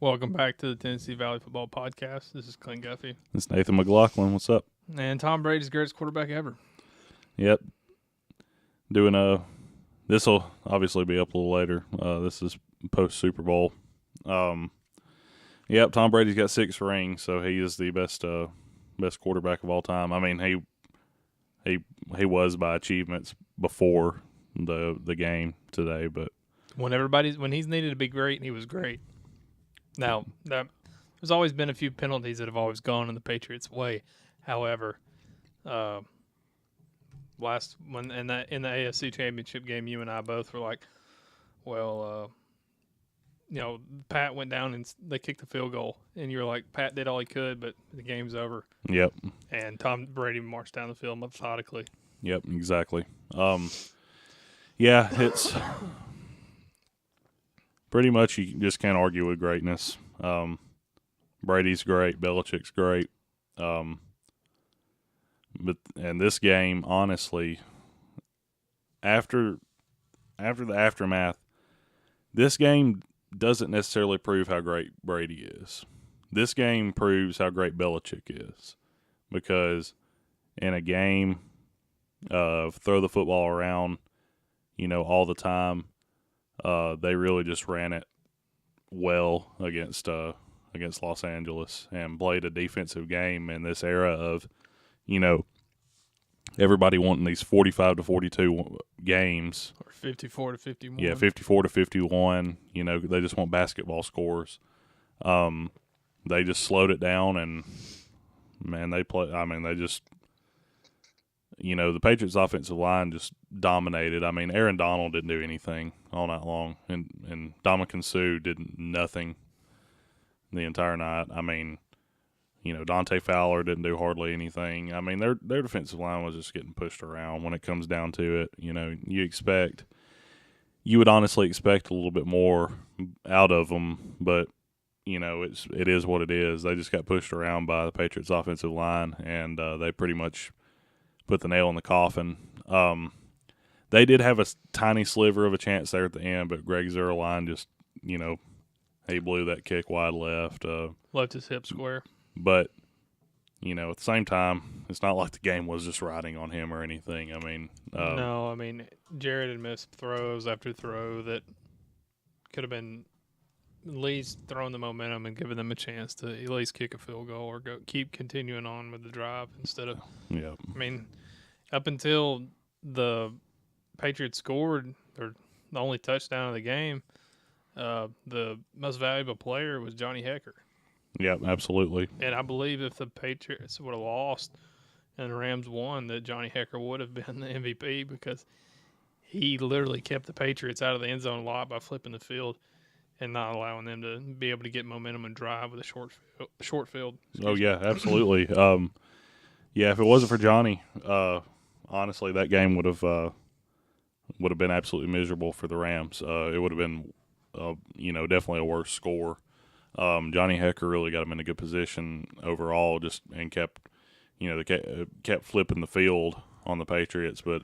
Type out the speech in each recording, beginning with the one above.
Welcome back to the Tennessee Valley Football Podcast. This is Clint Guffey. It's Nathan McLaughlin. What's up? And Tom Brady's greatest quarterback ever. Yep. This will obviously be up a little later. This is post Super Bowl. Yep, Tom Brady's got 6 rings, so he is the best quarterback of all time. I mean, he was by achievements before the game today, but when he's needed to be great, he was great. Now, there's always been a few penalties that have always gone in the Patriots' way. However, in the AFC Championship game, you and I both were like, well, Pat went down and they kicked the field goal, and you were like, Pat did all he could, but the game's over. Yep. And Tom Brady marched down the field methodically. Yep, exactly. Yeah, it's pretty much you just can't argue with greatness. Brady's great, Belichick's great. But this game, honestly, after the aftermath, this game doesn't necessarily prove how great Brady is. This game proves how great Belichick is, because in a game of throw the football around, all the time, they really just ran it well against Los Angeles and played a defensive game in this era of, everybody wanting these 45-42 games. Or 54-51. Yeah, 54-51. They just want basketball scores. They just slowed it down, and, man, the Patriots' offensive line just dominated. I mean, Aaron Donald didn't do anything all night long, and Ndamukong Suh did nothing the entire night. I mean, Dante Fowler didn't do hardly anything. I mean, their defensive line was just getting pushed around when it comes down to it. You would honestly expect a little bit more out of them, but it is what it is. They just got pushed around by the Patriots' offensive line, and they pretty much put the nail in the coffin. They did have a tiny sliver of a chance there at the end, but Greg Zuerlein just, he blew that kick wide left. Left his hip square. But, at the same time, it's not like the game was just riding on him or anything. I mean, no, Jared had missed throws after throw that could have been at least throwing the momentum and giving them a chance to at least kick a field goal or keep continuing on with the drive instead of. Yeah. Up until the Patriots scored the only touchdown of the game, the most valuable player was Johnny Hekker. Yeah, absolutely. And I believe if the Patriots would have lost and the Rams won, that Johnny Hekker would have been the MVP, because he literally kept the Patriots out of the end zone a lot by flipping the field and not allowing them to be able to get momentum and drive with a short field. Yeah, absolutely. If it wasn't for Johnny, honestly, that game would have been absolutely miserable for the Rams. It would have been, definitely a worse score. Johnny Hekker really got him in a good position overall, and kept flipping the field on the Patriots. But,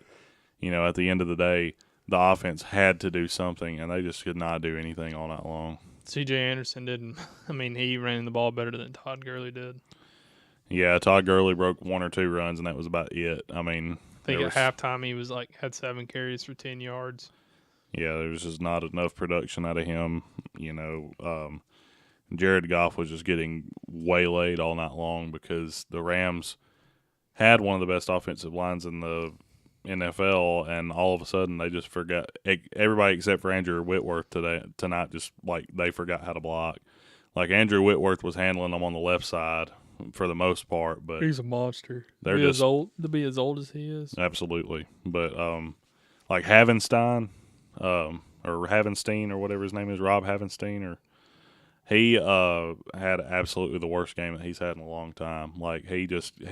at the end of the day, the offense had to do something, and they just could not do anything all night long. C.J. Anderson didn't. He ran the ball better than Todd Gurley did. Yeah, Todd Gurley broke 1 or 2 runs, and that was about it. I think at halftime he was had 7 carries for 10 yards. Yeah, there was just not enough production out of him. Jared Goff was just getting waylaid all night long because the Rams had one of the best offensive lines in the NFL, and all of a sudden they just forgot. Everybody except for Andrew Whitworth tonight just they forgot how to block. Like, Andrew Whitworth was handling them on the left side for the most part, but he's a monster. They're to be as old as he is. Absolutely, but like Havenstein, or Havenstein, or whatever his name is, Rob Havenstein, he had absolutely the worst game that he's had in a long time. Like, he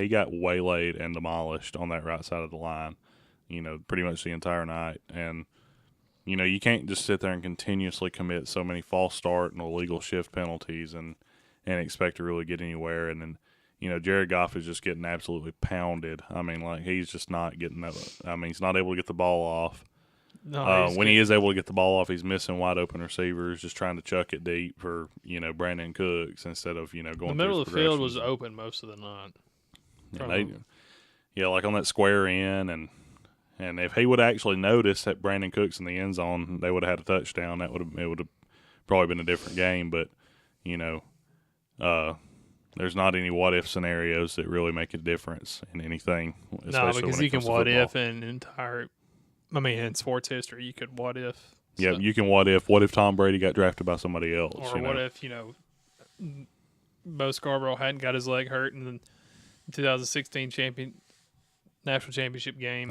got waylaid and demolished on that right side of the line, pretty much the entire night. And, you can't just sit there and continuously commit so many false start and illegal shift penalties and expect to really get anywhere. And then, Jared Goff is just getting absolutely pounded. He's just not getting that. He's not able to get the ball off. No, when he is able to get the ball off, he's missing wide open receivers, just trying to chuck it deep for Brandon Cooks instead of going. The middle of the field was open most of the night. Like on that square in, and if he would have actually noticed that Brandon Cooks in the end zone, they would have had a touchdown. It would have probably been a different game. But there's not any what if scenarios that really make a difference in anything. No, because you can what if in sports history, you could what if. Yeah, you can what if. What if Tom Brady got drafted by somebody else? Or what if Bo Scarborough hadn't got his leg hurt in the 2016 national championship game?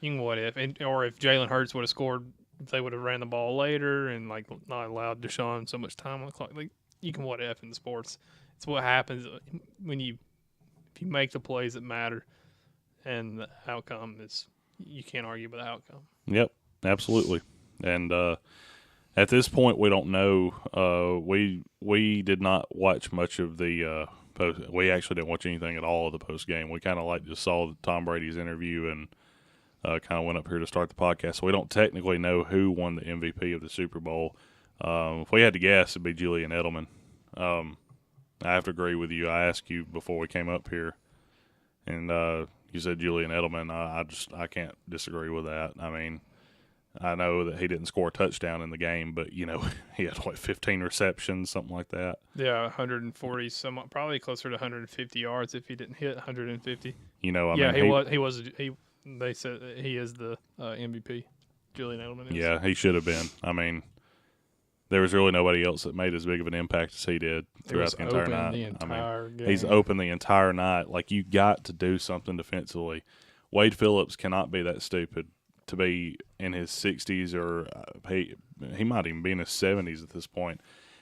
You can what if, or if Jalen Hurts would have scored, if they would have ran the ball later and not allowed Deshaun so much time on the clock. You can what if in sports. It's what happens if you make the plays that matter, and the outcome is you can't argue with the outcome. Yep, absolutely. And at this point, we don't know. We did not watch much of the post. We actually didn't watch anything at all of the post game. We kind of just saw Tom Brady's interview and kind of went up here to start the podcast. So we don't technically know who won the MVP of the Super Bowl. If we had to guess, it'd be Julian Edelman. I have to agree with you. I asked you before we came up here, and you said Julian Edelman. I can't disagree with that. I know that he didn't score a touchdown in the game, but he had 15 receptions, something like that. Yeah, 140, probably closer to 150 yards if he didn't hit 150. He They said he is the MVP. Julian Edelman is. Yeah, he should have been. There was really nobody else that made as big of an impact as he did throughout the entire night. Game. He's open the entire night. You got to do something defensively. Wade Phillips cannot be that stupid to be in his 60s, or he might even be in his 70s at this point,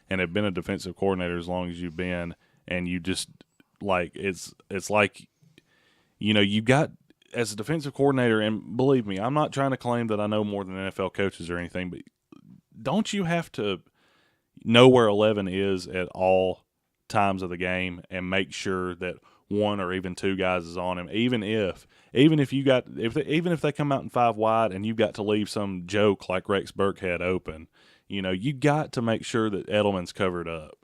and have been a defensive coordinator as long as you've been, and you just it's like you got as a defensive coordinator, and believe me, I'm not trying to claim that I know more than NFL coaches or anything, but don't you have to know where 11 is at all times of the game and make sure that one or even two guys is on him, even if they come out in 5 wide and you've got to leave some joke like Rex Burkhead open, you got to make sure that Edelman's covered up,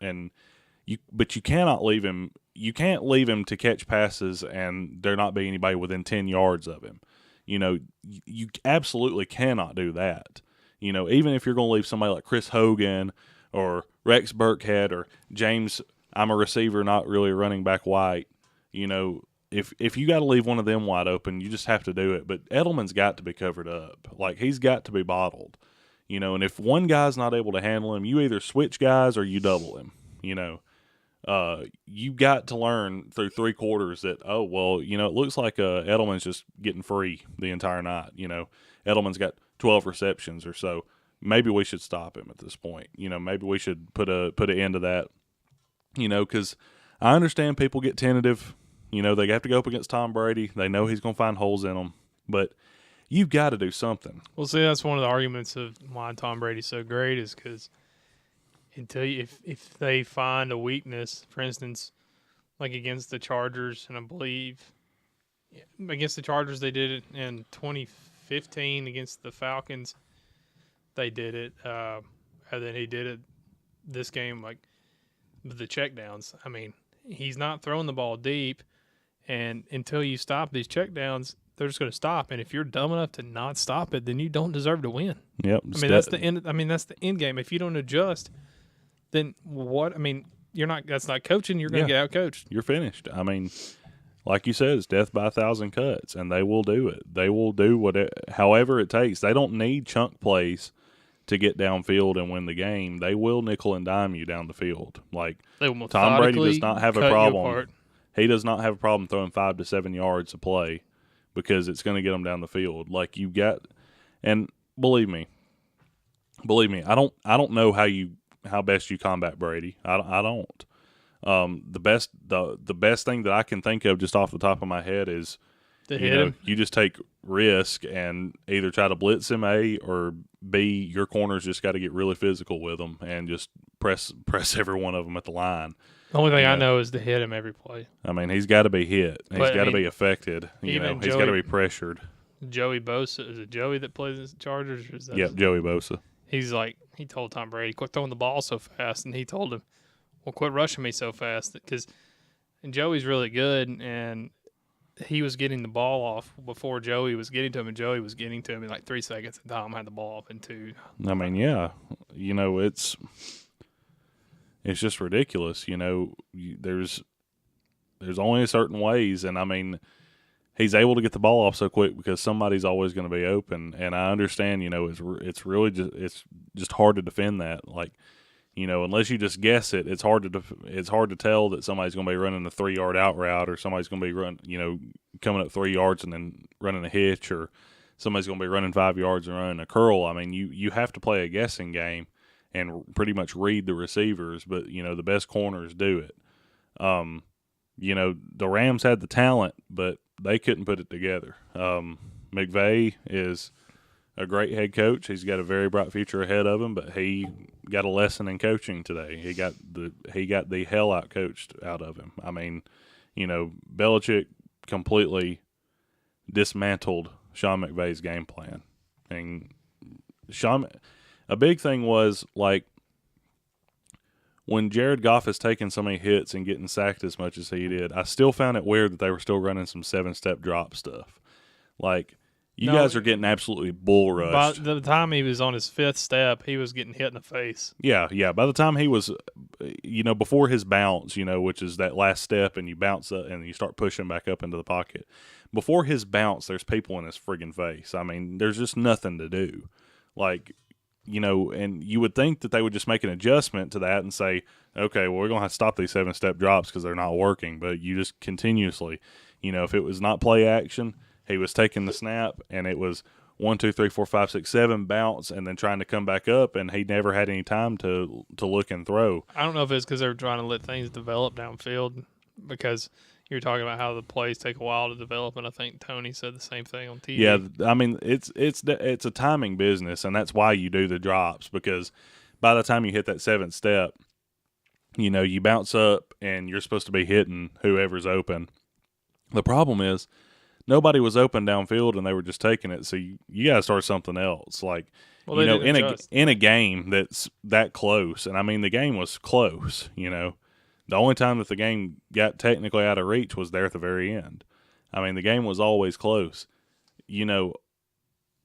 but you cannot leave him. You can't leave him to catch passes and there not be anybody within 10 yards of him. You absolutely cannot do that. Even if you're going to leave somebody like Chris Hogan or Rex Burkhead or James, I'm a receiver, not really a running back White, if you got to leave one of them wide open, you just have to do it. But Edelman's got to be covered up. He's got to be bottled, and if one guy's not able to handle him, you either switch guys or you double him, you got to learn through 3 quarters that, it looks like Edelman's just getting free the entire night. Edelman's got 12 receptions or so. Maybe we should stop him at this point. Maybe we should put an end to that. Because I understand people get tentative. They have to go up against Tom Brady. They know he's going to find holes in them. But you've got to do something. Well, see, that's one of the arguments of why Tom Brady's so great is because if they find a weakness, for instance, like against the Chargers, and I believe against the Chargers they did it in 2015 against the Falcons. They did it, and then he did it this game, with the checkdowns. He's not throwing the ball deep, and until you stop these checkdowns, they're just going to stop. And if you're dumb enough to not stop it, then you don't deserve to win. Yep. That's the end. That's the end game. If you don't adjust, then what? You're not. That's not coaching. You're going to get out coached. You're finished. Like you said, it's death by 1,000 cuts, and they will do it. They will do however it takes. They don't need chunk plays to get downfield and win the game. They will nickel and dime you down the field. Tom Brady does not have a problem. He does not have a problem throwing 5 to 7 yards a play because it's going to get them down the field. And believe me, I don't know how best you combat Brady. I don't. The best thing that I can think of just off the top of my head is you just take risk and either try to blitz him, or B, your corners just got to get really physical with them and just press every one of them at the line. The only thing I know is to hit him every play. He's got to be hit. He's got to be affected. He's got to be pressured. Joey Bosa. Is it Joey that plays in the Chargers? Or is that Yep, Joey Bosa. He's like, he told Tom Brady, quit throwing the ball so fast. And he told him, well, quit rushing me so fast. Because Joey's really good, and he was getting the ball off before Joey was getting to him, and Joey was getting to him in like 3 seconds, and Tom had the ball off in 2. I mean, yeah. It's just ridiculous. There's only certain ways, and I mean, he's able to get the ball off so quick because somebody's always going to be open. And I understand, it's really just hard to defend that. Like, unless you just guess it, it's hard to tell that somebody's going to be running a 3-yard out route, or somebody's going to be coming up 3 yards and then running a hitch, or somebody's going to be running 5 yards and running a curl. I mean, you have to play a guessing game and pretty much read the receivers, but the best corners do it. The Rams had the talent, but they couldn't put it together. McVay is a great head coach. He's got a very bright future ahead of him, but he got a lesson in coaching today. He got the hell out coached out of him. I mean, Belichick completely dismantled Sean McVay's game plan. And a big thing was, like, when Jared Goff has taken so many hits and getting sacked as much as he did, I still found it weird that they were still running some 7-step drop stuff. Like, you guys are getting absolutely bull rushed. By the time he was on his 5th step, he was getting hit in the face. Yeah. By the time he was, before his bounce, which is that last step, and you bounce up and you start pushing back up into the pocket. Before his bounce, there's people in his friggin' face. I mean, there's just nothing to do. Like, and you would think that they would just make an adjustment to that and say, okay, well, we're going to have to stop these 7-step drops because they're not working. But you just continuously, if it was not play action, he was taking the snap and it was 1, 2, 3, 4, 5, 6, 7 bounce and then trying to come back up, and he never had any time to look and throw. I don't know if it's because they were trying to let things develop downfield, because you're talking about how the plays take a while to develop, and I think Tony said the same thing on TV. Yeah, I mean, it's a timing business, and that's why you do the drops, because by the time you hit that 7th step, you bounce up and you're supposed to be hitting whoever's open. The problem is nobody was open downfield, and they were just taking it, so you got to start something else. Like, well, in a game that's that close, and I mean, the game was close, The only time that the game got technically out of reach was there at the very end. I mean, the game was always close.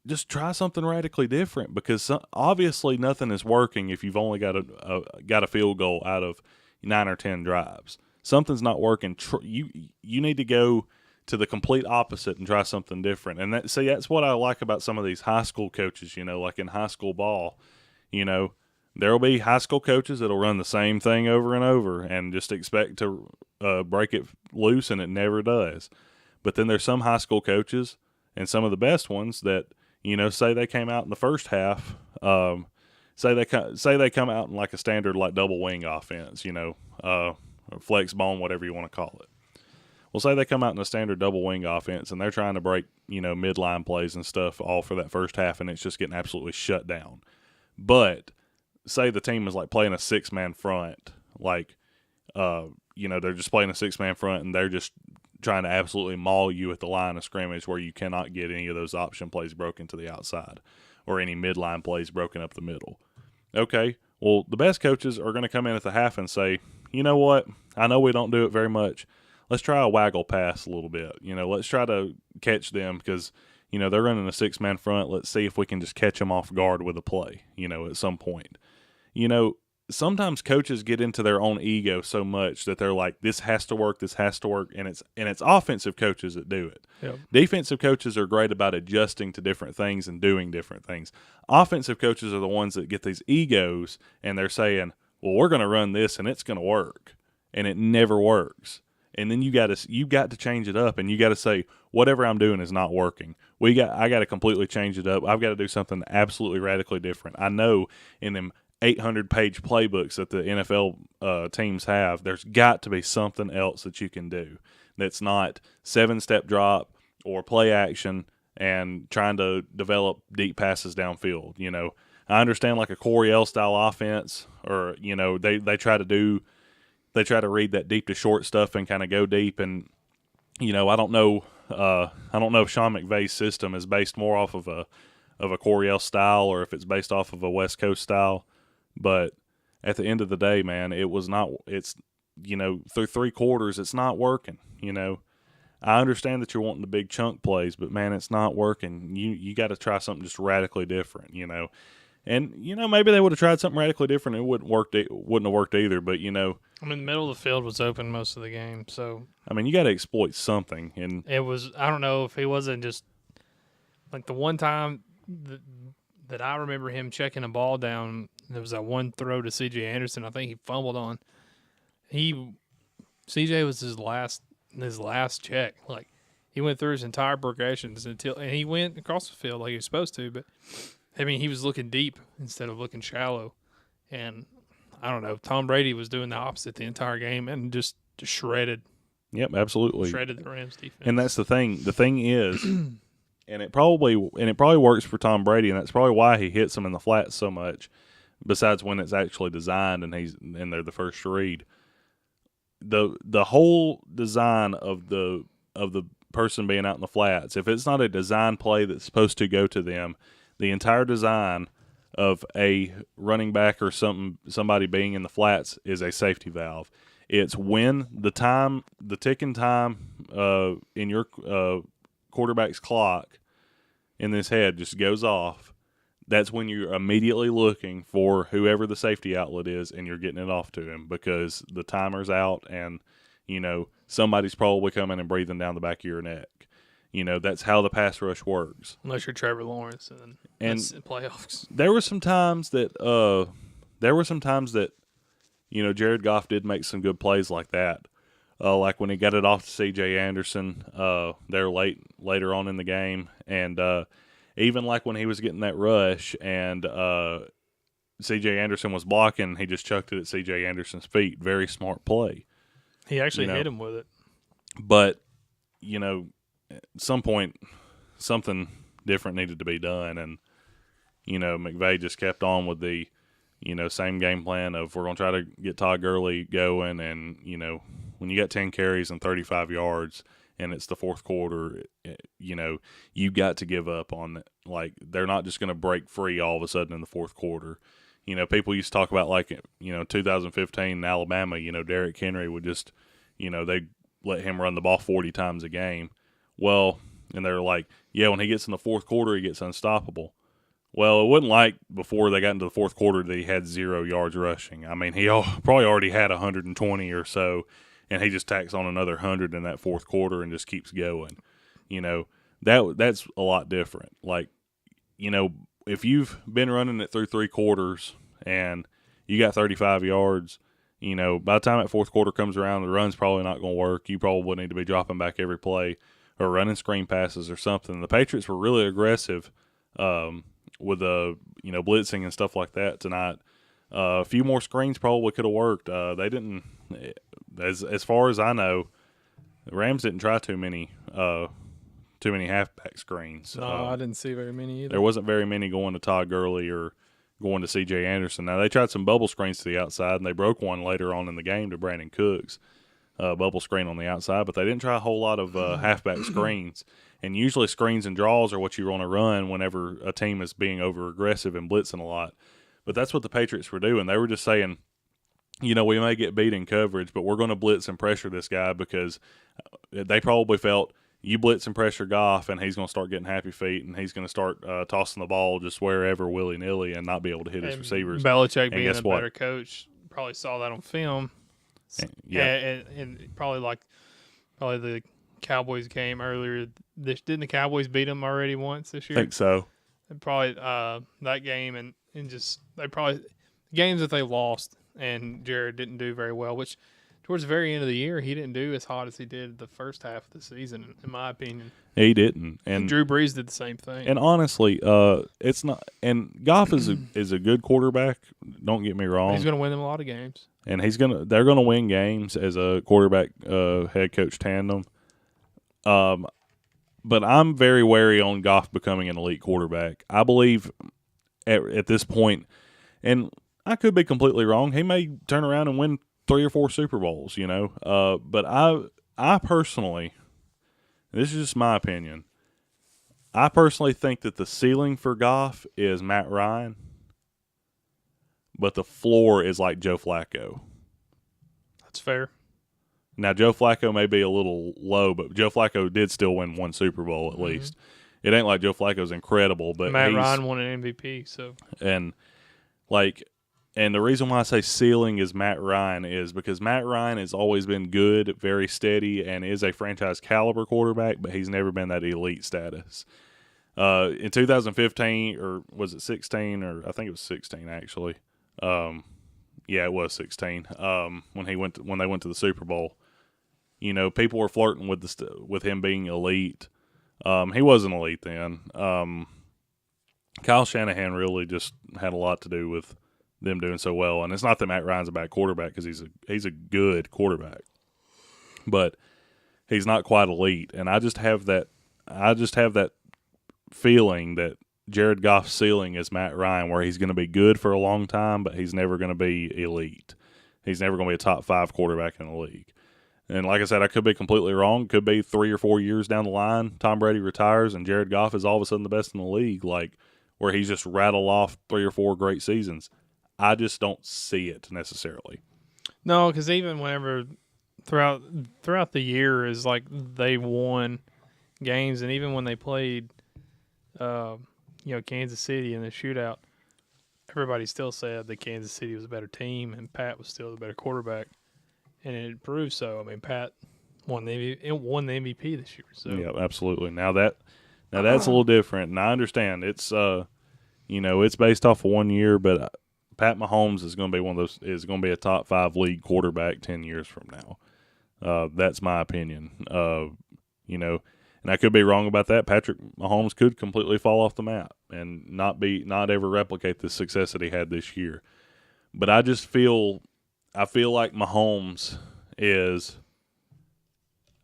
Just try something radically different, because obviously nothing is working if you've only got a field goal out of 9 or 10 drives. Something's not working. You need to go to the complete opposite and try something different. And that's what I like about some of these high school coaches. Like in high school ball, there will be high school coaches that'll run the same thing over and over and just expect to break it loose, and it never does. But then there's some high school coaches, and some of the best ones, that say they came out in the first half. Say they come out in like a standard like double wing offense, or flex bone, whatever you want to call it. Well, say they come out in a standard double wing offense, and they're trying to break midline plays and stuff all for that first half, and it's just getting absolutely shut down. But say the team is like playing a 6-man front, like, they're just playing a 6-man front, and they're just trying to absolutely maul you at the line of scrimmage, where you cannot get any of those option plays broken to the outside or any midline plays broken up the middle. Okay, well, the best coaches are going to come in at the half and say, you know what, I know we don't do it very much. Let's try a waggle pass a little bit. Let's try to catch them, because they're running a 6-man front. Let's see if we can just catch them off guard with a play, at some point. Sometimes coaches get into their own ego so much that they're like, this has to work, and it's offensive coaches that do it. Yep. Defensive coaches are great about adjusting to different things and doing different things. Offensive coaches are the ones that get these egos, and they're saying, well, we're going to run this and it's going to work, and it never works. And then you got to change it up, and you got to say, whatever I'm doing is not working. I got to completely change it up. I've got to do something absolutely radically different. I know in them 800-page playbooks that the NFL teams have, there's got to be something else that you can do that's not 7-step drop or play action and trying to develop deep passes downfield. I understand like a Coryell style offense, or they try to read that deep to short stuff and kind of go deep, and I don't know I don't know if Sean McVay's system is based more off of a Coryell style or if it's based off of a West Coast style. But at the end of the day, man, it was not. It's through 3 quarters, it's not working. I understand that you're wanting the big chunk plays, but man, it's not working. You got to try something just radically different. And maybe they would have tried something radically different. It wouldn't have worked either. But I mean, the middle of the field was open most of the game, so I mean, you got to exploit something. And it was. I don't know if he wasn't just like the one time that I remember him checking a ball down. There was that one throw to C.J. Anderson. I think he fumbled on. C.J. was his last check. Like he went through his entire progressions and he went across the field like he was supposed to. But I mean, he was looking deep instead of looking shallow. And I don't know. Tom Brady was doing the opposite the entire game and just shredded. Yep, absolutely Shredded the Rams defense. And that's the thing. The thing is, and it probably works for Tom Brady, and that's probably why he hits them in the flats so much. Besides when it's actually designed and they're the first read. The whole design of the person being out in the flats, if it's not a design play that's supposed to go to them, the entire design of a running back or somebody being in the flats is a safety valve. It's when the ticking time in your quarterback's clock in this head just goes off. That's when you're immediately looking for whoever the safety outlet is, and you're getting it off to him because the timer's out, and somebody's probably coming and breathing down the back of your neck. That's how the pass rush works. Unless you're Trevor Lawrence, and that's the playoffs. There were some times that Jared Goff did make some good plays like that. Like when he got it off to C.J. Anderson there later on in the game, and even like when he was getting that rush and C.J. Anderson was blocking, he just chucked it at C.J. Anderson's feet. Very smart play. He actually hit him with it. But, at some point, something different needed to be done. And, McVay just kept on with the, same game plan of we're going to try to get Todd Gurley going. And, when you got 10 carries and 35 yards – and it's the fourth quarter, you got to give up on it. Like, they're not just going to break free all of a sudden in the fourth quarter. People used to talk about, 2015 in Alabama, Derrick Henry would just, they let him run the ball 40 times a game. Well, and they're like, yeah, when he gets in the fourth quarter, he gets unstoppable. Well, it wasn't like before they got into the fourth quarter that he had 0 yards rushing. I mean, he probably already had 120 or so. And he just tacks on another 100 in that fourth quarter and just keeps going. That's a lot different. Like, if you've been running it through 3 quarters and you got 35 yards, by the time that fourth quarter comes around, the run's probably not going to work. You probably need to be dropping back every play or running screen passes or something. The Patriots were really aggressive with blitzing and stuff like that tonight. A few more screens probably could have worked. They didn't. As far as I know, the Rams didn't try too many halfback screens. No, I didn't see very many either. There wasn't very many going to Todd Gurley or going to C.J. Anderson. Now, they tried some bubble screens to the outside, and they broke one later on in the game to Brandon Cooks, bubble screen on the outside, but they didn't try a whole lot of halfback screens. And usually screens and draws are what you want to run whenever a team is being over-aggressive and blitzing a lot. But that's what the Patriots were doing. They were just saying, we may get beat in coverage, but we're going to blitz and pressure this guy because they probably felt you blitz and pressure Goff, and he's going to start getting happy feet, and he's going to start tossing the ball just wherever willy-nilly and not be able to hit his receivers. Belichick, being a better coach, probably saw that on film. And probably the Cowboys game earlier. Didn't the Cowboys beat them already once this year? I think so. And probably that game and just games that they lost and Jared didn't do very well, which towards the very end of the year he didn't do as hot as he did the first half of the season, in my opinion. He didn't, and Drew Brees did the same thing. And honestly, it's not. And Goff is a good quarterback. Don't get me wrong. He's going to win them a lot of games, and they're going to win games as a quarterback head coach tandem. But I'm very wary on Goff becoming an elite quarterback. I believe at this point, and I could be completely wrong, he may turn around and win 3 or 4 Super Bowls, But I personally This is just my opinion. I personally think that the ceiling for Goff is Matt Ryan, but the floor is like Joe Flacco. That's fair. Now, Joe Flacco may be a little low, but Joe Flacco did still win one Super Bowl at least. It ain't like Joe Flacco's incredible, but Matt Ryan won an MVP. And the reason why I say ceiling is Matt Ryan is because Matt Ryan has always been good, very steady, and is a franchise caliber quarterback, but he's never been that elite status. In 2015, or was it 16, or I think it was 16 actually. Yeah, it was 16. When they went to the Super Bowl, people were flirting with him being elite. He wasn't elite then. Kyle Shanahan really just had a lot to do with them doing so well. And it's not that Matt Ryan's a bad quarterback, because he's a good quarterback, but he's not quite elite. And I just have that feeling that Jared Goff's ceiling is Matt Ryan, where he's going to be good for a long time, but he's never going to be elite. He's never going to be a top 5 quarterback in the league. And like I said, I could be completely wrong. Could be 3 or 4 years down the line, Tom Brady retires and Jared Goff is all of a sudden the best in the league, like where he's just rattle off 3 or 4 great seasons. I just don't see it necessarily. No, because even whenever throughout the year is like they won games, and even when they played, Kansas City in the shootout, everybody still said that Kansas City was a better team and Pat was still the better quarterback, and it proved so. I mean, Pat won the MVP this year. So yeah, absolutely. Now that's a little different, and I understand it's it's based off of 1 year, but Pat Mahomes is going to be is going to be a top 5 league quarterback 10 years from now. That's my opinion. And I could be wrong about that. Patrick Mahomes could completely fall off the map and not ever replicate the success that he had this year. But I feel like Mahomes is.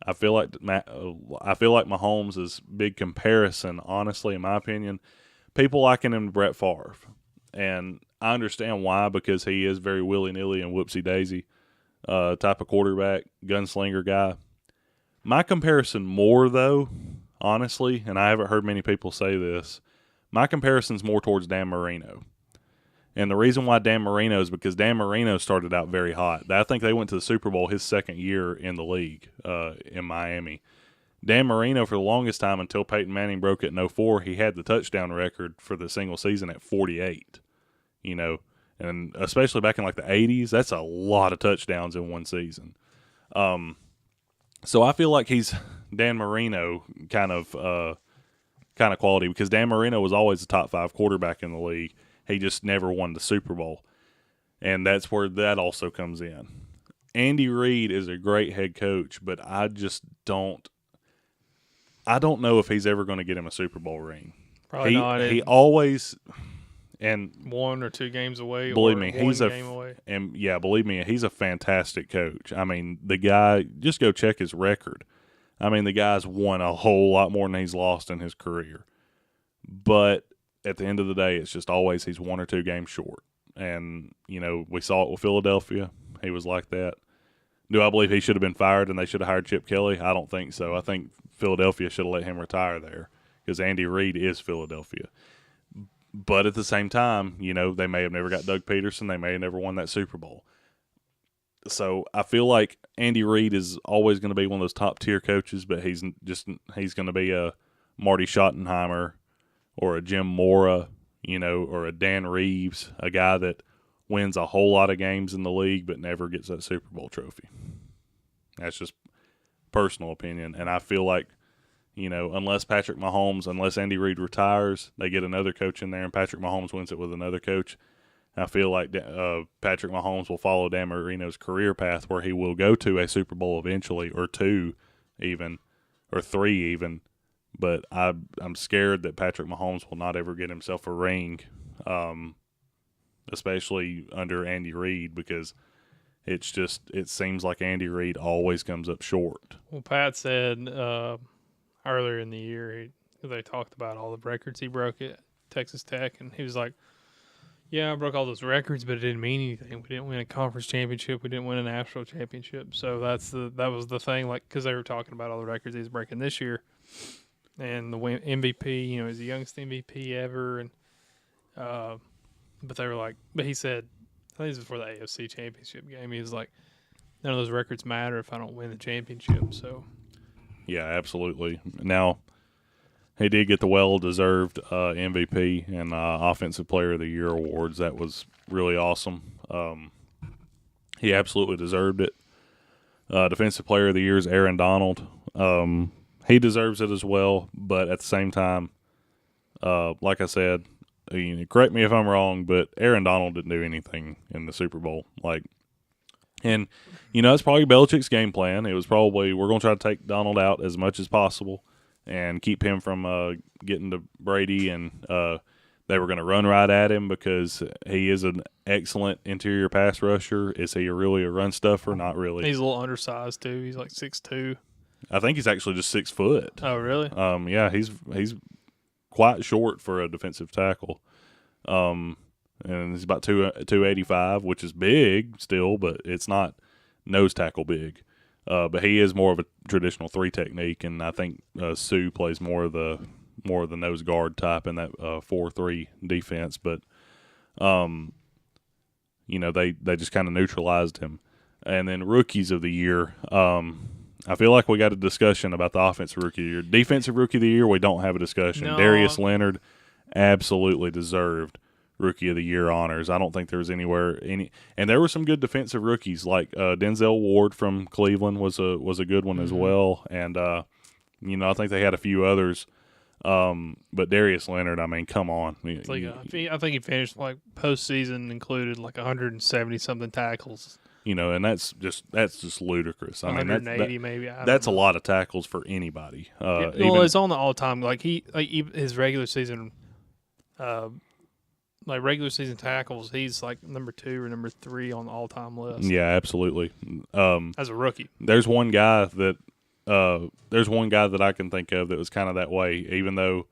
I feel like Mahomes' big comparison, honestly, in my opinion, people liken him to Brett Favre, and I understand why, because he is very willy-nilly and whoopsie-daisy type of quarterback, gunslinger guy. My comparison more, though, honestly, and I haven't heard many people say this, my comparison's more towards Dan Marino. And the reason why Dan Marino is because Dan Marino started out very hot. I think they went to the Super Bowl his second year in the league in Miami. Dan Marino, for the longest time, until Peyton Manning broke it in 2004, he had the touchdown record for the single season at 48. And especially back in like the 80s, that's a lot of touchdowns in one season. So I feel like he's Dan Marino kind of quality, because Dan Marino was always a top 5 quarterback in the league. He just never won the Super Bowl. And that's where that also comes in. Andy Reid is a great head coach, but I don't know if he's ever going to get him a Super Bowl ring. Probably not. He always, and 1 or 2 games away. Believe me, he's a game away. And yeah, believe me, he's a fantastic coach. I mean, the guy, just go check his record. I mean, the guy's won a whole lot more than he's lost in his career. But at the end of the day, it's just always he's 1 or 2 games short. And, we saw it with Philadelphia. He was like that. Do I believe he should have been fired and they should have hired Chip Kelly? I don't think so. I think Philadelphia should have let him retire there, because Andy Reid is Philadelphia. But at the same time, they may have never got Doug Peterson. They may have never won that Super Bowl. So I feel like Andy Reid is always going to be one of those top-tier coaches, but he's going to be a Marty Schottenheimer or a Jim Mora, or a Dan Reeves, a guy that wins a whole lot of games in the league but never gets that Super Bowl trophy. That's just personal opinion. And I feel like, unless Andy Reid retires, they get another coach in there and Patrick Mahomes wins it with another coach. I feel like Patrick Mahomes will follow Dan Marino's career path, where he will go to a Super Bowl eventually, or 2 even, or 3 even. But I'm scared that Patrick Mahomes will not ever get himself a ring, especially under Andy Reid, because it seems like Andy Reid always comes up short. Well, Pat said earlier in the year, they talked about all the records he broke at Texas Tech, and he was like, Yeah, I broke all those records, but it didn't mean anything. We didn't win a conference championship. We didn't win a national championship. So that was the thing. Like, because they were talking about all the records he's breaking this year, and the MVP. He's the youngest MVP ever, and but they were like, but he said, I think this was before the AFC championship game. He was like, none of those records matter if I don't win the championship. So, yeah, absolutely. Now, he did get the well-deserved MVP and Offensive Player of the Year awards. That was really awesome. He absolutely deserved it. Defensive Player of the Year is Aaron Donald. He deserves it as well, but at the same time, like I said, correct me if I'm wrong, but Aaron Donald didn't do anything in the Super Bowl. And it's probably Belichick's game plan. It was probably, we're going to try to take Donald out as much as possible and keep him from getting to Brady, and they were going to run right at him because he is an excellent interior pass rusher. Is he really a run stuffer? Not really. He's a little undersized too. He's like 6'2". I think he's actually just 6 foot. Oh, really? Yeah, he's quite short for a defensive tackle. And he's about 285, which is big still, but it's not nose tackle big. But he is more of a traditional 3 technique, and I think Sue plays more of the nose guard type in that 4-3 defense. But they just kind of neutralized him. And then rookies of the year, I feel like we got a discussion about the offensive rookie of the year. Defensive rookie of the year, we don't have a discussion. No. Darius Leonard absolutely deserved Rookie of the Year honors. I don't think there was and there were some good defensive rookies like Denzel Ward from Cleveland was a good one as well, and I think they had a few others, but Darius Leonard, I mean, come on. I think he finished like postseason included like 170 something tackles. And that's just ludicrous. I mean, 180 maybe. That's a lot of tackles for anybody. It's on the all time. Like his regular season. Like regular season tackles, he's like number 2 or number 3 on the all-time list. Yeah, absolutely. As a rookie, there's one guy that I can think of that was kind of that way. Even though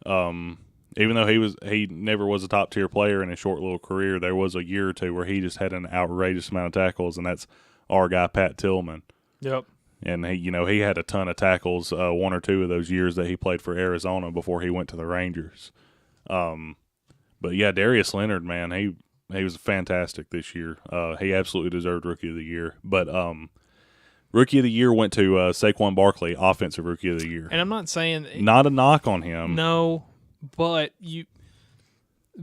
he never was a top tier player in his short little career, there was a year or two where he just had an outrageous amount of tackles, and that's our guy Pat Tillman. Yep. And he had a ton of tackles 1 or 2 of those years that he played for Arizona before he went to the Rangers. But yeah, Darius Leonard, man, he was fantastic this year. He absolutely deserved Rookie of the Year. But Rookie of the Year went to Saquon Barkley, Offensive Rookie of the Year. And I'm not saying not a knock on him. No, but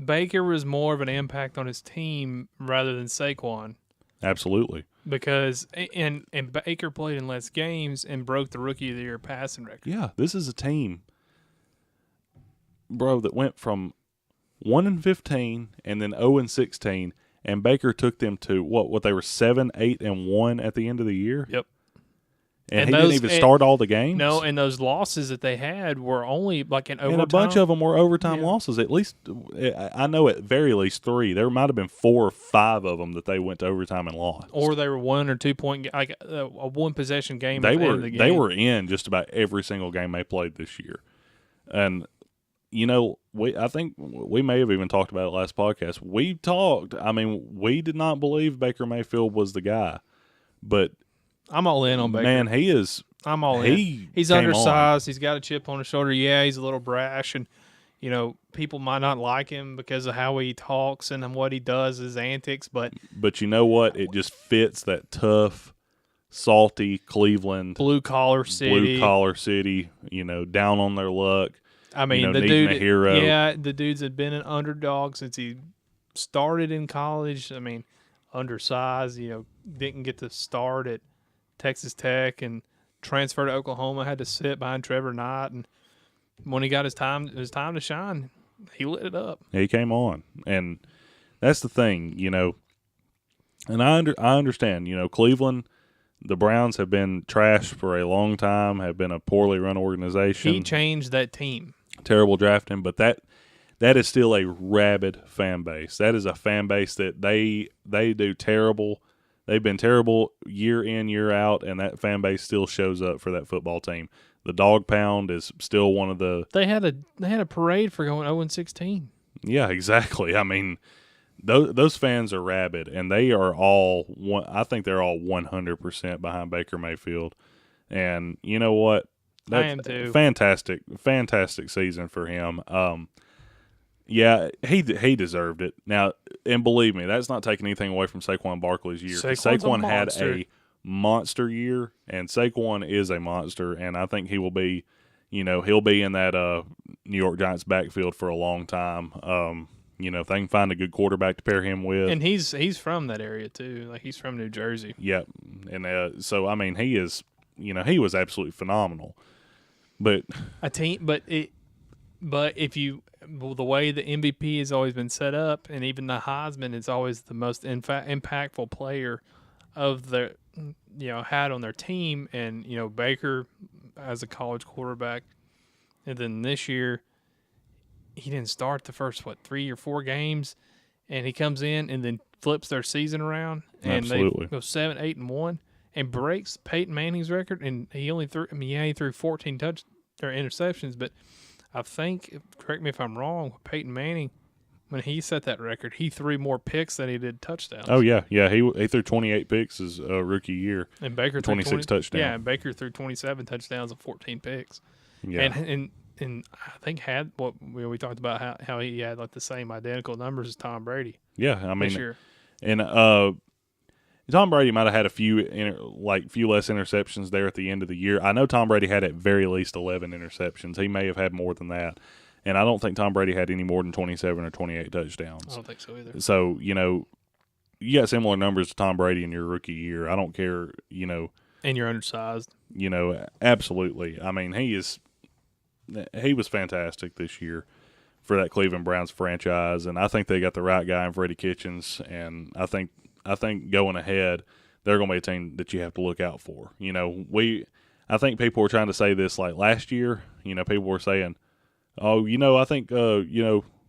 Baker was more of an impact on his team rather than Saquon. Absolutely. Because and Baker played in less games and broke the Rookie of the Year passing record. Yeah, this is a team, bro, that went from 1-15 and then 0-16, and Baker took them to what they were 7-8-1 at the end of the year. Yep. And he didn't even start all the games. No, and those losses that they had were only like in overtime. And a bunch of them were overtime losses. At least I know at very least 3. There might have been 4 or 5 of them that they went to overtime and lost. Or they were 1 or 2 point, like a 1 possession game. They were in just about every single game they played this year, and. I think we may have even talked about it last podcast. We did not believe Baker Mayfield was the guy, but I'm all in on Baker. Man, he is. I'm all in. He's undersized. He's got a chip on his shoulder. Yeah, he's a little brash, and people might not like him because of how he talks and what he does, his antics. But you know what? It just fits that tough, salty Cleveland blue collar city. Down on their luck. I mean, the dude, a hero. Yeah, the dudes had been an underdog since he started in college. I mean, undersized, didn't get to start at Texas Tech and transferred to Oklahoma, had to sit behind Trevor Knight. And when he got his time to shine, he lit it up. He came on. And that's the thing, and I understand, Cleveland, the Browns have been trash for a long time, have been a poorly run organization. He changed that team. Terrible drafting, but that is still a rabid fan base. That is a fan base that they do terrible. They've been terrible year in, year out, and that fan base still shows up for that football team. The Dog Pound is still one of the. They had a parade for going 0-16. Yeah, exactly. I mean, those fans are rabid, and they are all I think they're all 100% behind Baker Mayfield. And you know what? I That's am too. fantastic season for him. Yeah, he deserved it. Now, and believe me, that's not taking anything away from Saquon Barkley's year. Saquon had a monster year, and Saquon is a monster, and I think he will be, he'll be in that New York Giants backfield for a long time. If they can find a good quarterback to pair him with. And he's from that area too. Like, he's from New Jersey. Yep. And so, I mean, he is, he was absolutely phenomenal. But the way the MVP has always been set up, and even the Heisman is always the most impactful player of the had on their team, and Baker as a college quarterback, and then this year he didn't start the first 3 or 4 games, and he comes in and then flips their season around, and Absolutely. they go 7-8-1 and breaks Peyton Manning's record, and he only threw he threw 14 interceptions, but I think, correct me if I'm wrong, Peyton Manning, when he set that record, he threw more picks than he did touchdowns. Oh, yeah. He threw 28 picks his rookie year. And Baker 26 touchdowns. Yeah, and Baker threw 27 touchdowns and 14 picks. Yeah. And I think had what we talked about how he had like the same identical numbers as Tom Brady. Yeah, I mean, this year. And Tom Brady might have had a few less interceptions there at the end of the year. I know Tom Brady had at very least 11 interceptions. He may have had more than that. And I don't think Tom Brady had any more than 27 or 28 touchdowns. I don't think so either. So, you got similar numbers to Tom Brady in your rookie year. I don't care, And you're undersized. Absolutely. I mean, he was fantastic this year for that Cleveland Browns franchise. And I think they got the right guy in Freddie Kitchens. And I think going ahead, they're going to be a team that you have to look out for. I think people were trying to say this like last year. People were saying, oh, I think,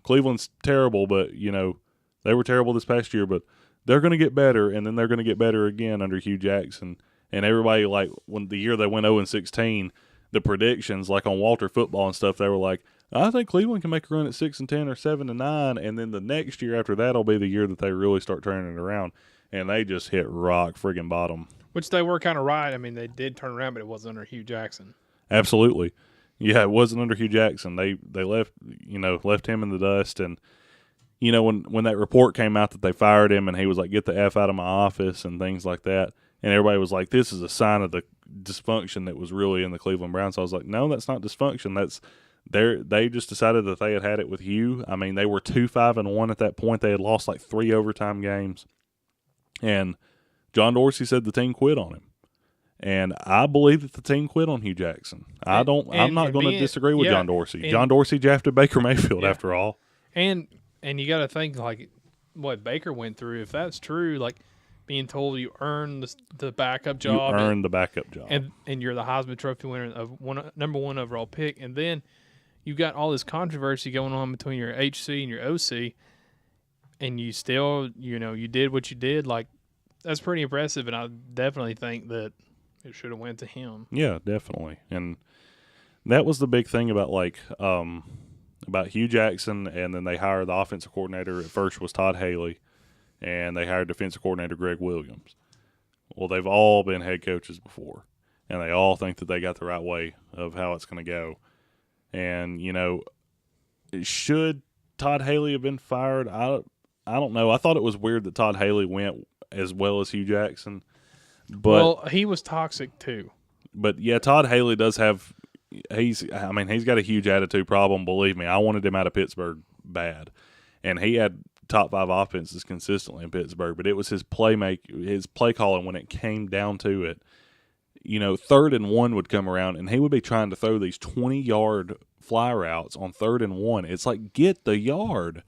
Cleveland's terrible, but, they were terrible this past year, but they're going to get better, and then they're going to get better again under Hugh Jackson. And everybody, like, when the year they went 0-16, the predictions, like on Walter Football and stuff, they were like, I think Cleveland can make a run at 6-10 or 7-9, and then the next year after that will be the year that they really start turning it around. And they just hit rock friggin' bottom. Which they were kind of right. I mean, they did turn around, but it wasn't under Hugh Jackson. Absolutely. Yeah, it wasn't under Hugh Jackson. They left him in the dust. And, when that report came out that they fired him and he was like, get the F out of my office and things like that, and everybody was like, this is a sign of the dysfunction that was really in the Cleveland Browns. So I was like, no, that's not dysfunction. They just decided that they had it with Hugh. I mean, they were 2-5-1 at that point. They had lost like 3 overtime games. And John Dorsey said the team quit on him. And I believe that the team quit on Hugh Jackson. I'm not going to disagree with John Dorsey. John Dorsey drafted Baker Mayfield after all. And you got to think like what Baker went through. If that's true, like being told you earned the backup job. You earned the backup job. And you're the Heisman Trophy winner of number 1 overall pick. And then you've got all this controversy going on between your HC and your OC. And you still, you did what you did. Like, that's pretty impressive. And I definitely think that it should have went to him. Yeah, definitely. And that was the big thing about about Hugh Jackson, and then they hired the offensive coordinator. At first was Todd Haley, and they hired defensive coordinator Greg Williams. Well, they've all been head coaches before, and they all think that they got the right way of how it's going to go. And, should Todd Haley have been fired? I don't know. I thought it was weird that Todd Haley went as well as Hugh Jackson. But he was toxic too. But yeah, Todd Haley does have he's got a huge attitude problem, believe me. I wanted him out of Pittsburgh bad. And he had top 5 offenses consistently in Pittsburgh, but it was his play calling when it came down to it. 3rd and 1 would come around and he would be trying to throw these 20-yard fly routes on 3rd and 1. It's like, get the yard.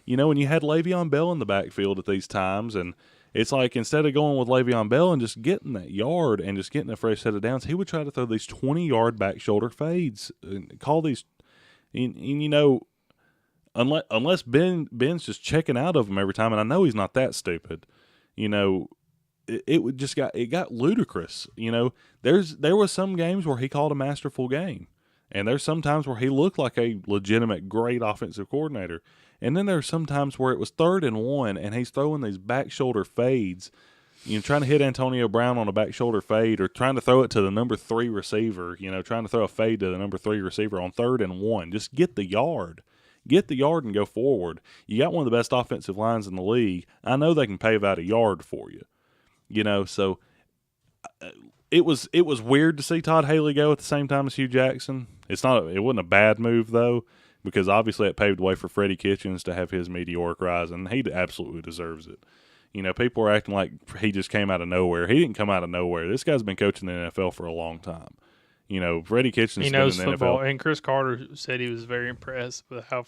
And you had Le'Veon Bell in the backfield at these times, and it's like instead of going with Le'Veon Bell and just getting that yard and just getting a fresh set of downs, he would try to throw these 20-yard back shoulder fades and call these. And unless Ben's just checking out of him every time, and I know he's not that stupid, it got ludicrous. There was some games where he called a masterful game, and there's some times where he looked like a legitimate great offensive coordinator. And then there are some times where it was 3rd and 1, and he's throwing these back shoulder fades, trying to hit Antonio Brown on a back shoulder fade, or trying to throw it to the number 3 receiver, trying to throw a fade to the number 3 receiver on 3rd and 1. Just get the yard. Get the yard and go forward. You got one of the best offensive lines in the league. I know they can pave out a yard for you. So it was weird to see Todd Haley go at the same time as Hugh Jackson. It wasn't a bad move though, because obviously it paved the way for Freddie Kitchens to have his meteoric rise, and he absolutely deserves it. People are acting like he just came out of nowhere. He didn't come out of nowhere. This guy's been coaching the NFL for a long time. Freddie Kitchens he knows been in the football, NFL. and Chris Carter said he was very impressed with how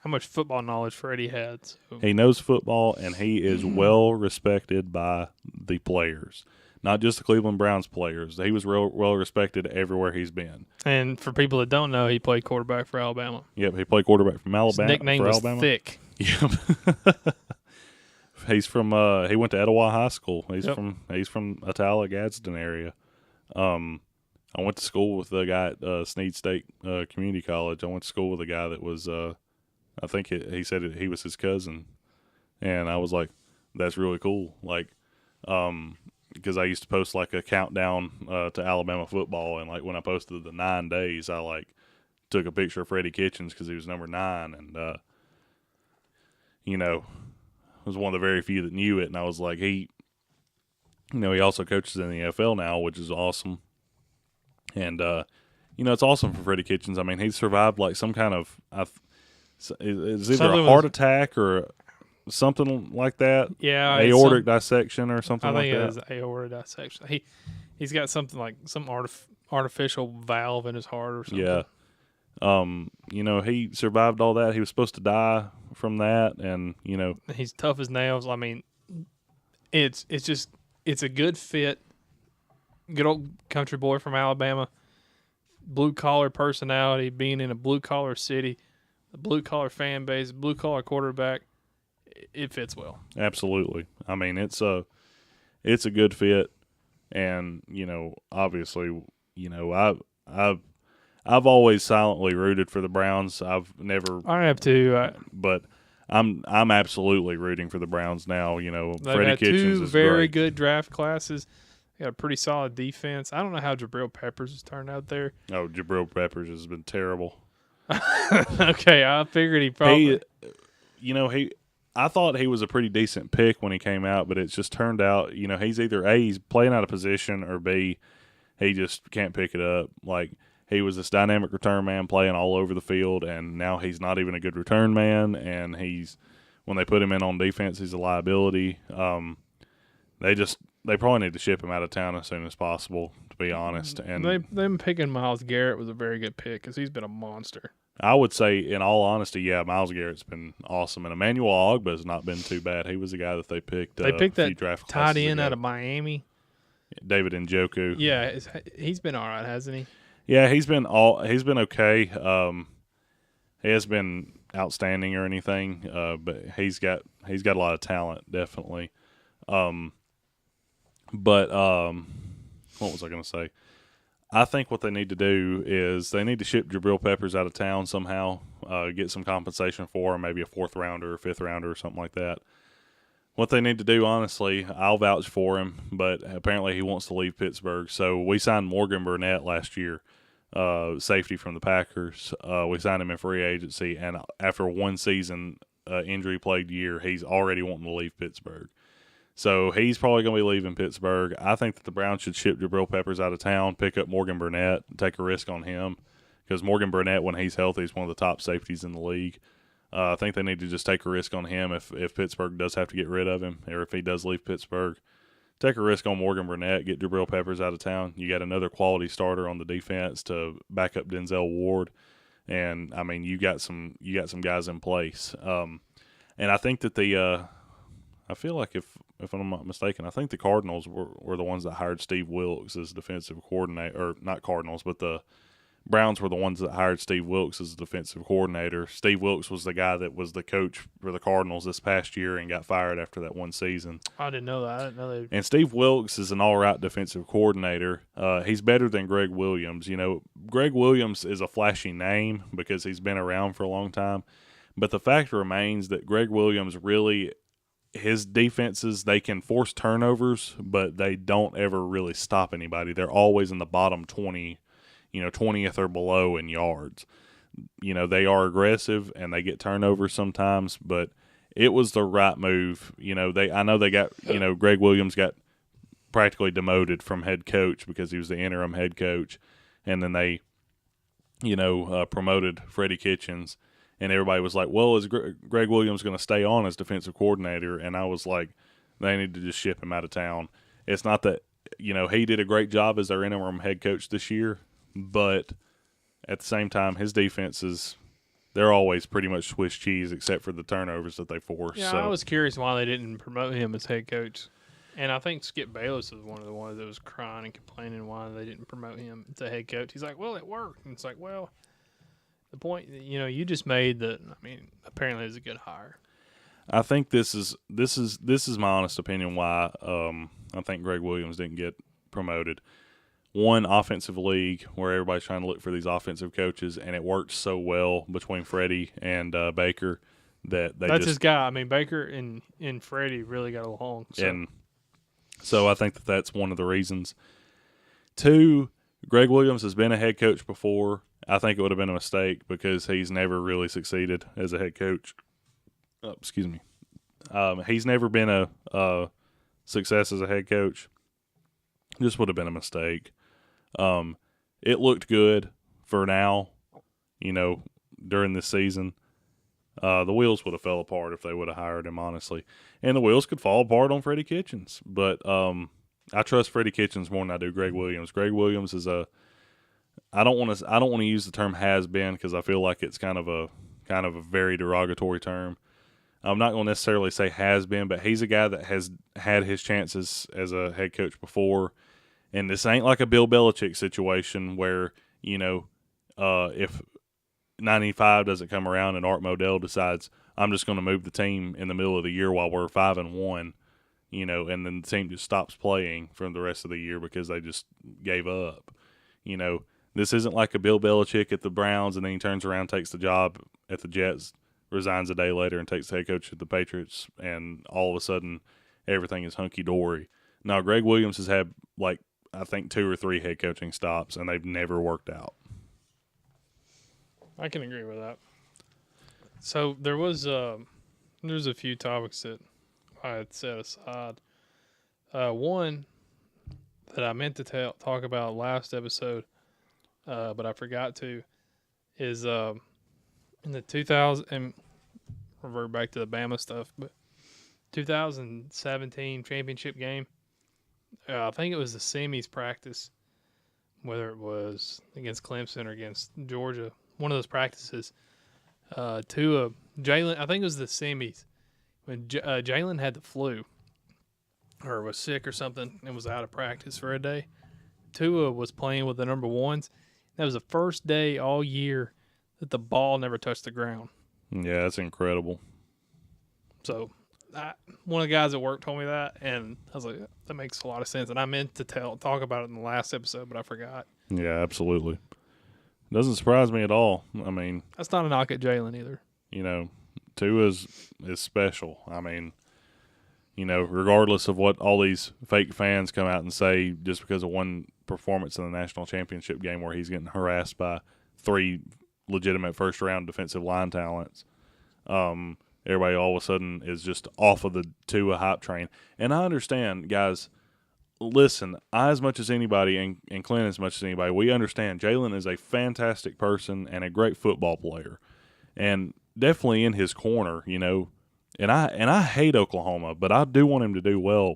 much football knowledge Freddie had. So. He knows football, and he is well respected by the players, not just the Cleveland Browns players. He was well respected everywhere he's been. And for people that don't know, he played quarterback for Alabama. Yep, he played quarterback from Alabama. His nickname was Alabama. Thick. Yep. He's from. He went to Etowah High School. He's from Attala Gadsden area. I went to school with the guy at Snead State Community College. I went to school with a guy that was. I think he said he was his cousin, and I was like, "That's really cool." Like, because I used to post like a countdown to Alabama football, and like when I posted the 9 days, I like took a picture of Freddie Kitchens because he was number 9, and was one of the very few that knew it, and I was like, he also coaches in the NFL now, which is awesome. And it's awesome for Freddie Kitchens. I mean, he survived like some kind of it's either a heart attack or something like that. Yeah, aortic dissection or something like that. I think it is aortic dissection. He's got something like some artificial valve in his heart or something. Yeah. He survived all that. He was supposed to die from that, and he's tough as nails. I mean, it's a good fit. Good old country boy from Alabama, blue collar personality, being in a blue collar city, a blue collar fan base, blue collar quarterback. It fits well. Absolutely. I mean, it's a good fit, and obviously, I've always silently rooted for the Browns. I have too, but I'm absolutely rooting for the Browns now. Freddie Kitchens is very great. good draft classes. Got a pretty solid defense. I don't know how Jabril Peppers has turned out there. Oh, Jabril Peppers has been terrible. Okay, I figured he probably. I thought he was a pretty decent pick when he came out, but it's just turned out, he's either A, he's playing out of position, or B, he just can't pick it up. Like, he was this dynamic return man playing all over the field, and now he's not even a good return man, and when they put him in on defense, he's a liability. They probably need to ship him out of town as soon as possible, to be honest. And them picking Myles Garrett was a very good pick because he's been a monster. I would say, in all honesty, yeah, Myles Garrett's been awesome, and Emmanuel Ogbah has not been too bad. He was the guy that they picked. They picked a that few draft tight end ago. out of Miami. David Njoku. Yeah, he's been all right, hasn't he? Yeah, he's been okay. He has been outstanding or anything, but he's got a lot of talent, definitely. But what was I going to say? I think what they need to do is they need to ship Jabril Peppers out of town somehow, get some compensation for him, maybe a 4th rounder or 5th rounder or something like that. What they need to do, honestly, I'll vouch for him, but apparently he wants to leave Pittsburgh. So we signed Morgan Burnett last year, safety from the Packers. We signed him in free agency, and after one season, injury-plagued year, he's already wanting to leave Pittsburgh. So he's probably going to be leaving Pittsburgh. I think that the Browns should ship Jabril Peppers out of town, pick up Morgan Burnett, and take a risk on him, because Morgan Burnett, when he's healthy, is one of the top safeties in the league. I think they need to just take a risk on him if Pittsburgh does have to get rid of him, or if he does leave Pittsburgh. Take a risk on Morgan Burnett, get Jabril Peppers out of town. You got another quality starter on the defense to back up Denzel Ward, and I mean you got some guys in place. And I think that I feel like if I'm not mistaken, I think the Cardinals were the ones that hired Steve Wilks as defensive coordinator, or not Cardinals, but the Browns were the ones that hired Steve Wilks as defensive coordinator. Steve Wilks was the guy that was the coach for the Cardinals this past year and got fired after that one season. I didn't know that. I didn't know they. And Steve Wilks is an all-right defensive coordinator. He's better than Greg Williams. Greg Williams is a flashy name because he's been around for a long time, But the fact remains that Greg Williams really, his defenses, they can force turnovers, but they don't ever really stop anybody. They're always in the bottom 20, 20th or below in yards. They are aggressive and they get turnovers sometimes, but it was the right move. I know they got, Greg Williams got practically demoted from head coach because he was the interim head coach, and then they, promoted Freddie Kitchens, and everybody was like, well, is Greg Williams going to stay on as defensive coordinator? And I was like, they need to just ship him out of town. It's not that, he did a great job as their interim head coach this year, but at the same time, his defenses, they're always pretty much Swiss cheese except for the turnovers that they force. Yeah, so. I was curious why they didn't promote him as head coach. And I think Skip Bayless was one of the ones that was crying and complaining why they didn't promote him to head coach. He's like, well, it worked. And it's like, well, the point, you just made that, apparently it's a good hire. I think this is my honest opinion why I think Greg Williams didn't get promoted. One, offensive league where everybody's trying to look for these offensive coaches, and it worked so well between Freddie and Baker that that's his guy. Baker and Freddie really got along. So. And so I think that's one of the reasons. Two, Greg Williams has been a head coach before. I think it would have been a mistake because he's never really succeeded as a head coach. Excuse me. He's never been a success as a head coach. This would have been a mistake. It looked good for now, during this season. The wheels would have fell apart if they would have hired him, honestly. And the wheels could fall apart on Freddie Kitchens. But I trust Freddie Kitchens more than I do Greg Williams. Greg Williams is I don't want to use the term has been because I feel like it's kind of a very derogatory term. I'm not going to necessarily say has been, but he's a guy that has had his chances as a head coach before. And this ain't like a Bill Belichick situation where, if 95 doesn't come around and Art Modell decides I'm just going to move the team in the middle of the year while we're 5-1, and then the team just stops playing for the rest of the year because they just gave up. This isn't like a Bill Belichick at the Browns and then he turns around, takes the job at the Jets, resigns a day later and takes the head coach at the Patriots, and all of a sudden everything is hunky-dory. Now, Greg Williams has had, I think 2 or 3 head coaching stops, and they've never worked out. I can agree with that. So there's a few topics that I had set aside. One that I meant to talk about last episode, but I forgot to, is in the 2000 and revert back to the Bama stuff, but 2017 championship game. I think it was the semis practice, whether it was against Clemson or against Georgia. One of those practices. Jalen, I think it was the semis when Jalen had the flu or was sick or something and was out of practice for a day. Tua was playing with the number ones. That was the first day all year that the ball never touched the ground. Yeah, that's incredible. So one of the guys at work told me that, and I was like, that makes a lot of sense. And I meant to talk about it in the last episode, but I forgot. Yeah, absolutely. Doesn't surprise me at all. That's not a knock at Jalen either. Tua is special. Regardless of what all these fake fans come out and say, just because of one performance in the national championship game where he's getting harassed by 3 legitimate first-round defensive line talents, everybody all of a sudden is just off of the Tua hype train. And I understand, guys. Listen, I as much as anybody and Clint as much as anybody, we understand Jalen is a fantastic person and a great football player, and definitely in his corner, And I hate Oklahoma, but I do want him to do well.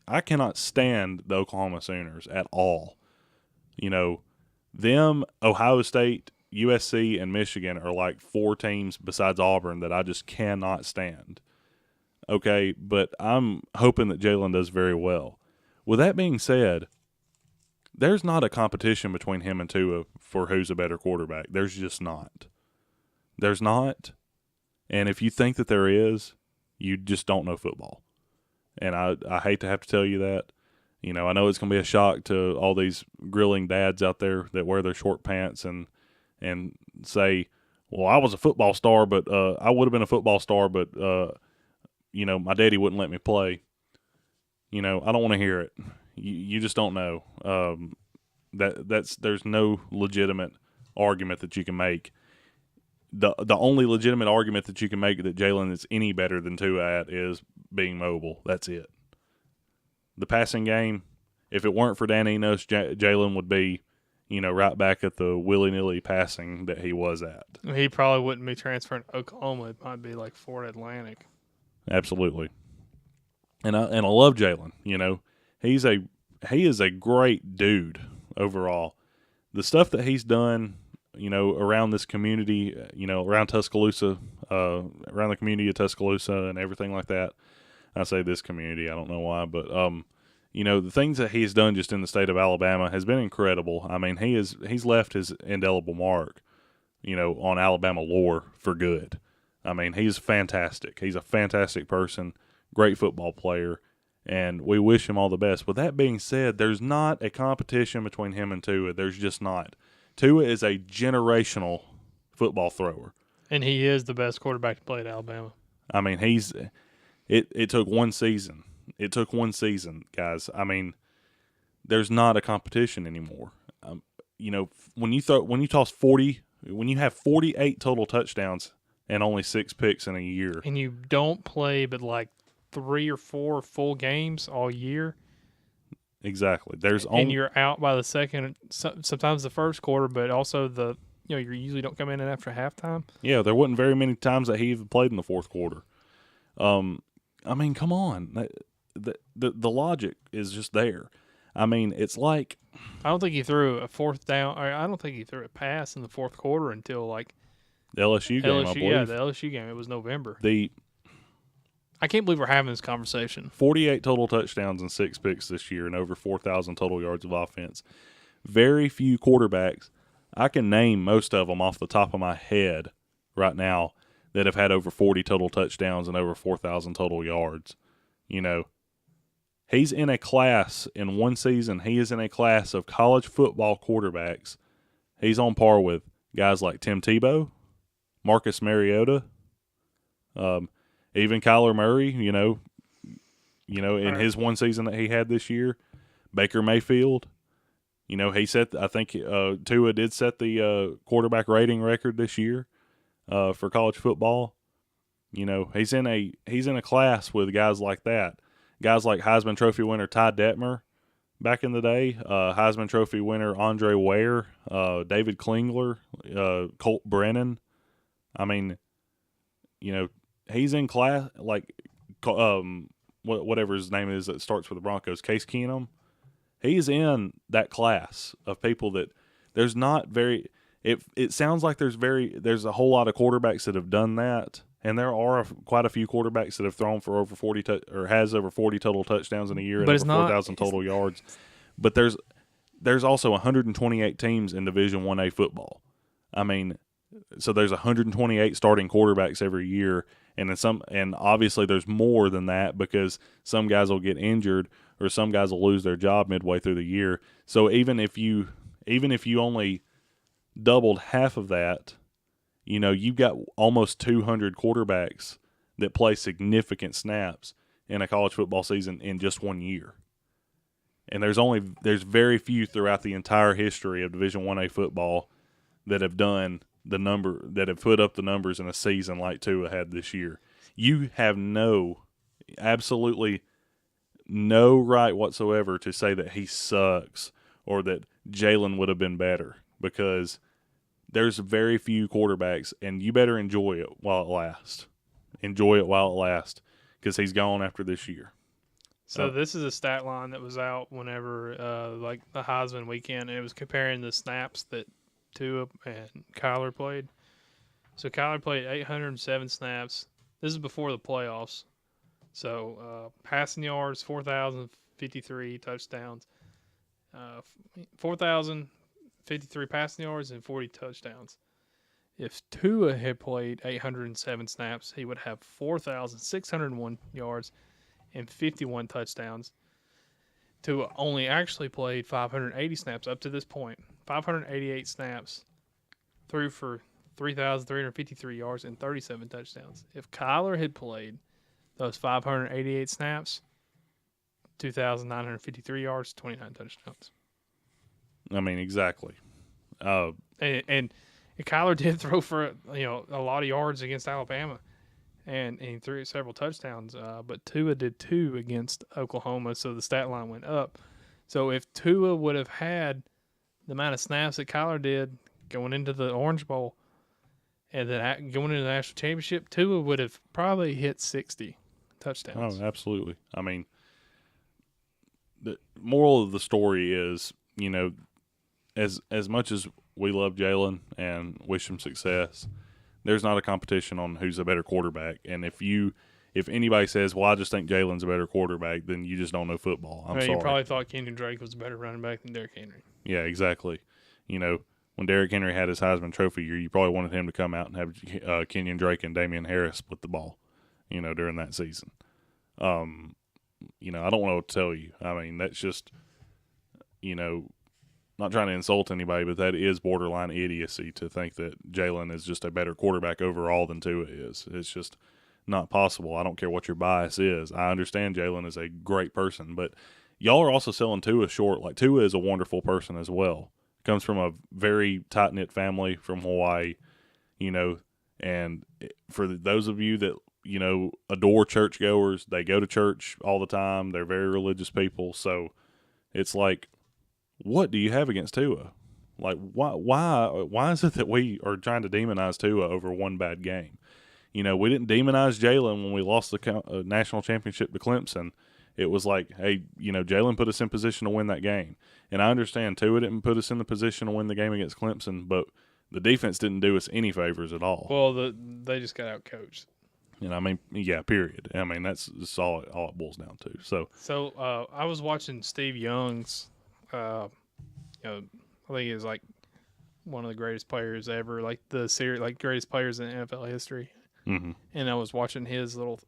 I cannot stand the Oklahoma Sooners at all. Them, Ohio State, USC, and Michigan are like 4 teams besides Auburn that I just cannot stand. Okay, but I'm hoping that Jalen does very well. With that being said, there's not a competition between him and Tua for who's a better quarterback. There's just not. There's not. And if you think that there is, you just don't know football. And I hate to have to tell you that. I know it's going to be a shock to all these grilling dads out there that wear their short pants and say, well, I was a football star, but I would have been a football star, but my daddy wouldn't let me play. I don't want to hear it. You just don't know. There's no legitimate argument that you can make. The only legitimate argument that you can make that Jalen is any better than Tua at is being mobile. That's it. The passing game, if it weren't for Dan Enos, Jalen would be, right back at the willy-nilly passing that he was at. He probably wouldn't be transferring to Oklahoma. It might be like Florida Atlantic. Absolutely. And I love Jalen. He is a great dude overall. The stuff that he's done, around this community, around Tuscaloosa, around the community of Tuscaloosa and everything like that. I say this community, I don't know why, but the things that he's done just in the state of Alabama has been incredible. I mean, he's left his indelible mark, on Alabama lore for good. I mean, he's fantastic. He's a fantastic person, great football player, and we wish him all the best. With that being said, there's not a competition between him and Tua. There's just not. Tua is a generational football thrower. And he is the best quarterback to play at Alabama. I mean, it took one season. It took one season, guys. I mean, there's not a competition anymore. When you have 48 total touchdowns and only 6 picks in a year, and you don't play but like 3 or 4 full games all year. Exactly. And you're out by the second, sometimes the first quarter, but also you usually don't come in after halftime. Yeah, there wasn't very many times that he even played in the fourth quarter. I mean, come on. The logic is just there. I mean, it's like, I don't think he threw a fourth down. I don't think he threw a pass in the fourth quarter until like the LSU game, I believe. Yeah, the LSU game. It was November. I can't believe we're having this conversation. 48 total touchdowns and 6 picks this year and over 4,000 total yards of offense. Very few quarterbacks. I can name most of them off the top of my head right now that have had over 40 total touchdowns and over 4,000 total yards. He's in a class in one season. He is in a class of college football quarterbacks. He's on par with guys like Tim Tebow, Marcus Mariota, even Kyler Murray, in his one season that he had this year, Baker Mayfield, he set, I think Tua did set the quarterback rating record this year for college football. He's in a class with guys like that, guys like Heisman Trophy winner Ty Detmer back in the day, Heisman Trophy winner Andre Ware, David Klingler, Colt Brennan. I mean, he's in class, like, whatever his name is that starts with the Broncos, Case Keenum. He's in that class of people that there's not very – it sounds like there's a whole lot of quarterbacks that have done that, and there are quite a few quarterbacks that have thrown for over 40 or has over 40 total touchdowns in a year and over 4,000 total yards. But there's also 128 teams in Division 1A football. I mean, so there's 128 starting quarterbacks every year, and obviously there's more than that because some guys will get injured or some guys will lose their job midway through the year. So even if you only doubled half of that, you've got almost 200 quarterbacks that play significant snaps in a college football season in just 1 year. And there's very few throughout the entire history of Division 1A football that have put up the numbers in a season like Tua had this year. You have absolutely no right whatsoever to say that he sucks or that Jalen would have been better because there's very few quarterbacks, and you better enjoy it while it lasts. Enjoy it while it lasts because he's gone after this year. So this is a stat line that was out whenever, like the Heisman weekend, and it was comparing the snaps that Tua and Kyler played. So Kyler played 807 snaps. This is before the playoffs. So passing yards, 4,053 touchdowns, 4,053 passing yards and 40 touchdowns. If Tua had played 807 snaps, he would have 4,601 yards and 51 touchdowns. Tua only actually played 580 snaps up to this point. 588 snaps, threw for 3,353 yards and 37 touchdowns. If Kyler had played those 588 snaps, 2,953 yards, 29 touchdowns. I mean, exactly. And Kyler did throw for a lot of yards against Alabama, and he threw several touchdowns. But Tua did too against Oklahoma, so the stat line went up. So if Tua would have had the amount of snaps that Kyler did going into the Orange Bowl, and then going into the national championship, Tua would have probably hit 60 touchdowns. Oh, absolutely. I mean, the moral of the story is, as much as we love Jalen and wish him success, there's not a competition on who's a better quarterback. And if anybody says, well, I just think Jalen's a better quarterback, then you just don't know football. I'm sorry. You probably thought Kenyon Drake was a better running back than Derrick Henry. Yeah, exactly. When Derrick Henry had his Heisman Trophy year, you probably wanted him to come out and have Kenyon Drake and Damian Harris split the ball, during that season. I don't know what to tell you. I mean, that's just, not trying to insult anybody, but that is borderline idiocy to think that Jalen is just a better quarterback overall than Tua is. It's just not possible. I don't care what your bias is. I understand Jalen is a great person, but y'all are also selling Tua short. Like, Tua is a wonderful person as well. Comes from a very tight-knit family from Hawaii, and for those of you that, adore churchgoers, they go to church all the time. They're very religious people. So it's like, what do you have against Tua? Like, why is it that we are trying to demonize Tua over one bad game? We didn't demonize Jalen when we lost the national championship to Clemson. It was like, hey, Jalen put us in position to win that game. And I understand Tua didn't put us in the position to win the game against Clemson, but the defense didn't do us any favors at all. Well, they just got out-coached. I mean, yeah, period. I mean, that's all it boils down to. So I was watching Steve Young's, I think he was like one of the greatest players ever, like the series, like greatest players in NFL history. Mm-hmm. And I was watching his little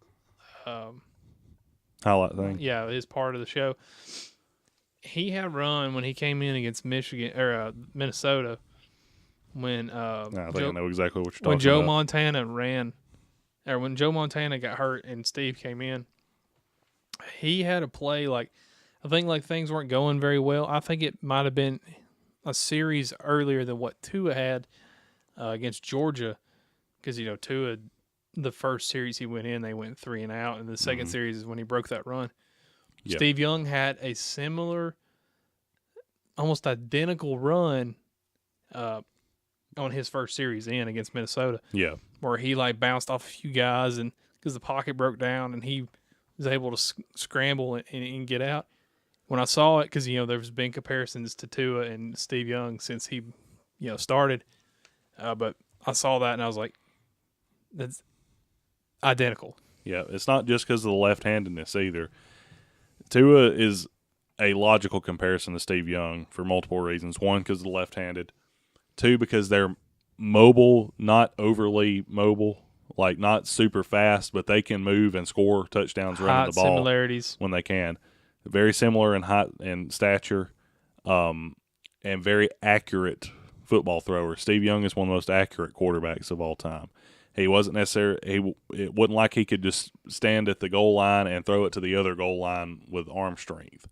highlight thing. Yeah, his part of the show. He had run when he came in against Michigan or Minnesota when I think I know exactly what you're talking about. When Joe Montana ran, or when Joe Montana got hurt and Steve came in, he had a play like, I think like things weren't going very well. I think it might have been a series earlier than what Tua had against Georgia, because Tua, the first series he went in, they went 3 and out, and the second series is when he broke that run. Yep. Steve Young had a similar, almost identical run on his first series in against Minnesota. Yeah, where he like bounced off a few guys, and because the pocket broke down, and he was able to scramble and get out. When I saw it, because there's been comparisons to Tua and Steve Young since he started, but I saw that and I was like, that's identical. Yeah, it's not just because of the left-handedness either. Tua is a logical comparison to Steve Young for multiple reasons. One, because of the left-handed. Two, because they're mobile, not overly mobile, like not super fast, but they can move and score touchdowns running the ball similarities when they can. Very similar in height and stature, and very accurate football thrower. Steve Young is one of the most accurate quarterbacks of all time. He wasn't necessarily it wasn't like he could just stand at the goal line and throw it to the other goal line with arm strength.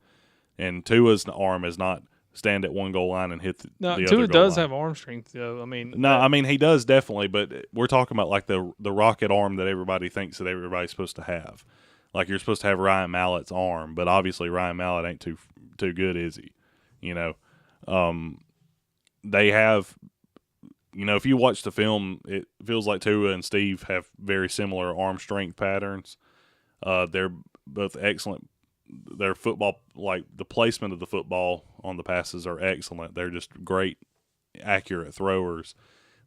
And Tua's arm is not stand at one goal line and hit the other goal line. Tua does have arm strength, though. I mean, he does definitely, but we're talking about like the rocket arm that everybody thinks that everybody's supposed to have. Like you're supposed to have Ryan Mallett's arm, but obviously Ryan Mallett ain't too good, is he? They have. If you watch the film, it feels like Tua and Steve have very similar arm strength patterns. They're both excellent. Their football, like the placement of the football on the passes, are excellent. They're just great, accurate throwers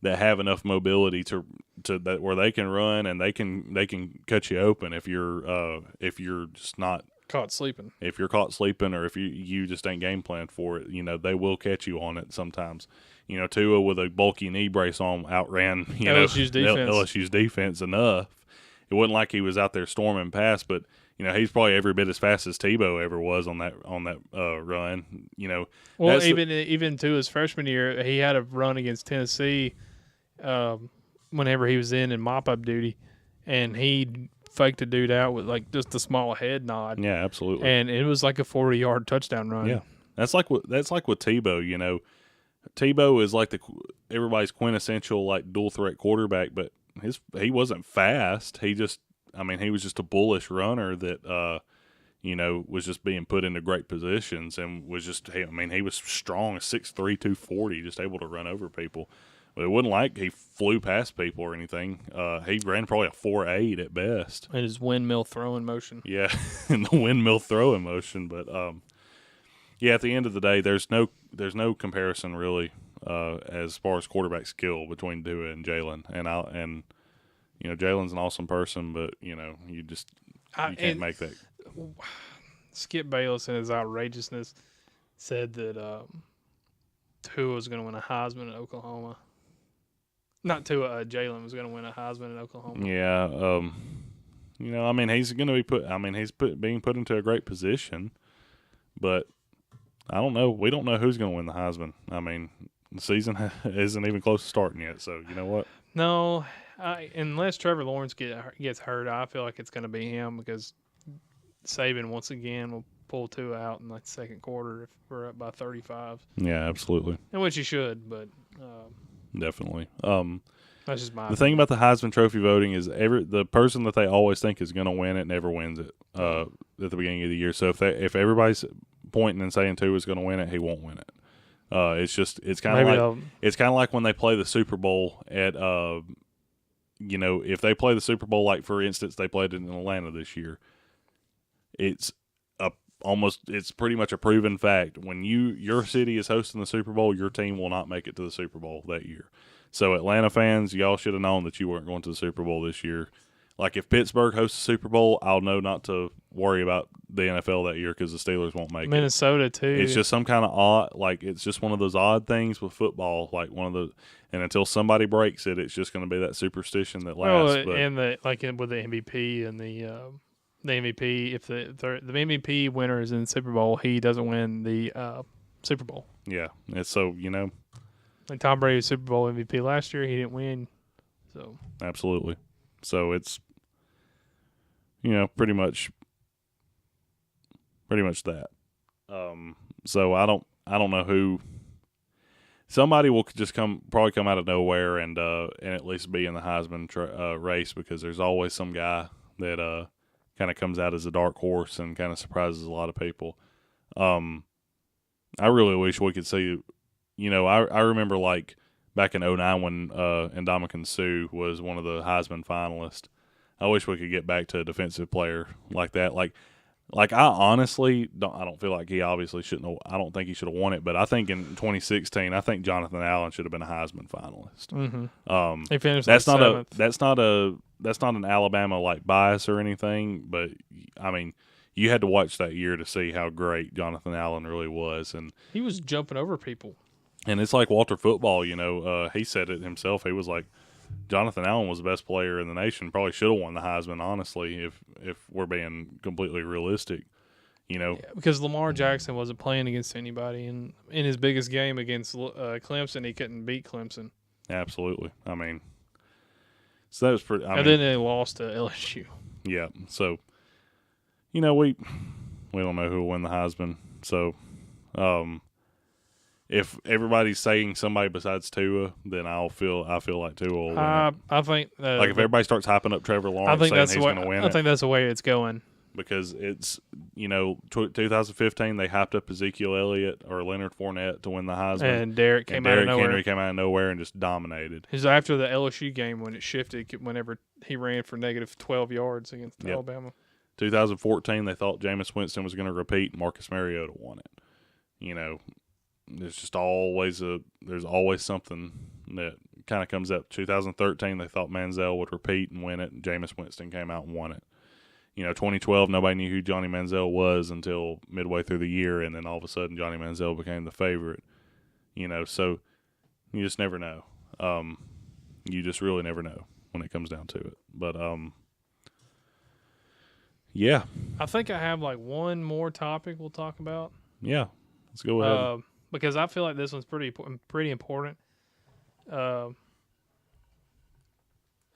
that have enough mobility to that where they can run and they can cut you open if you're just not caught sleeping. If you're caught sleeping, or if you just ain't game planned for it, they will catch you on it sometimes. Tua with a bulky knee brace on outran LSU's defense enough. It wasn't like he was out there storming past, but he's probably every bit as fast as Tebow ever was on that run. Well, even to his freshman year, he had a run against Tennessee whenever he was in mop-up duty, and he faked a dude out with like just a small head nod. Yeah, absolutely. And it was like a 40-yard touchdown run. Yeah, that's like with Tebow. You know, Tebow is like everybody's quintessential like dual threat quarterback, but he wasn't fast. He was just a bullish runner that was just being put into great positions and was just he was strong, 6'3", 240, just able to run over people. But it wasn't like he flew past people or anything. He ran probably a 4.8 at best. And his windmill throwing motion. Yeah, in the windmill throwing motion. But yeah, at the end of the day, there's no comparison really as far as quarterback skill between Tua and Jalen. And Jalen's an awesome person, but you can't make that. Skip Bayless in his outrageousness said that Tua was going to win a Heisman in Oklahoma. Not Tua, Jalen was going to win a Heisman in Oklahoma. Yeah, he's going to be being put into a great position, but I don't know. We don't know who's going to win the Heisman. I mean, the season isn't even close to starting yet, so you know what? No, unless Trevor Lawrence gets hurt, I feel like it's going to be him because Saban once again will pull Tua out in the second quarter if we're up by 35. Yeah, absolutely. And which he should, but definitely. That's just my the thing about the Heisman Trophy voting is the person that they always think is going to win it never wins it at the beginning of the year. So if everybody's pointing and saying Tua is going to win it, he won't win it. It's kind of like when they play the Super Bowl at if they play the Super Bowl, like for instance they played it in Atlanta this year, it's pretty much a proven fact when your city is hosting the Super Bowl, your team will not make it to the Super Bowl that year. So Atlanta fans, y'all should have known that you weren't going to the Super Bowl this year. Like if Pittsburgh hosts the Super Bowl, I'll know not to worry about the NFL that year because the Steelers won't make Minnesota too. It's just some kind of odd, like it's just one of those odd things with football. Like and until somebody breaks it, it's just going to be that superstition that lasts. And with the MVP and the MVP, if the MVP winner is in the Super Bowl, he doesn't win the Super Bowl. Yeah, it's so Like Tom Brady was Super Bowl MVP last year, he didn't win. So absolutely. So it's pretty much that. So I don't know who. Somebody will just probably come out of nowhere and at least be in the Heisman race because there's always some guy that kind of comes out as a dark horse and kind of surprises a lot of people. I really wish we could see. I remember like back in 2009 when Ndamukong Suh was one of the Heisman finalists. I wish we could get back to a defensive player like that. Like I honestly don't feel like he obviously shouldn't have, I don't think he should have won it, but I think in 2016 I think Jonathan Allen should have been a Heisman finalist. Mm-hmm. He finished that's not seventh. That's not an Alabama like bias or anything, but I mean you had to watch that year to see how great Jonathan Allen really was, and he was jumping over people. And it's like Walter Football, he said it himself. He was like, Jonathan Allen was the best player in the nation. Probably should have won the Heisman, honestly, if we're being completely realistic. Yeah, because Lamar Jackson wasn't playing against anybody, and in his biggest game against Clemson, he couldn't beat Clemson. Absolutely. So that was pretty. And then they lost to LSU. Yeah. So, we don't know who will win the Heisman. So, if everybody's saying somebody besides Tua, then I feel like Tua will win. I think if everybody starts hyping up Trevor Lawrence, saying he's going to win it. I think that's the way it's going. Because it's 2015 they hyped up Ezekiel Elliott or Leonard Fournette to win the Heisman, and Derrick Henry came out of nowhere and just dominated. It was after the LSU game when it shifted. Whenever he ran for negative 12 yards against Alabama. 2014 they thought Jameis Winston was going to repeat, and Marcus Mariota won it. There's just always something that kind of comes up. 2013 they thought Manziel would repeat and win it, and Jameis Winston came out and won it. 2012 nobody knew who Johnny Manziel was until midway through the year, and then all of a sudden Johnny Manziel became the favorite. So you just never know. You just really never know when it comes down to it. But yeah, I think I have like one more topic we'll talk about. Yeah, let's go ahead. Because I feel like this one's pretty important.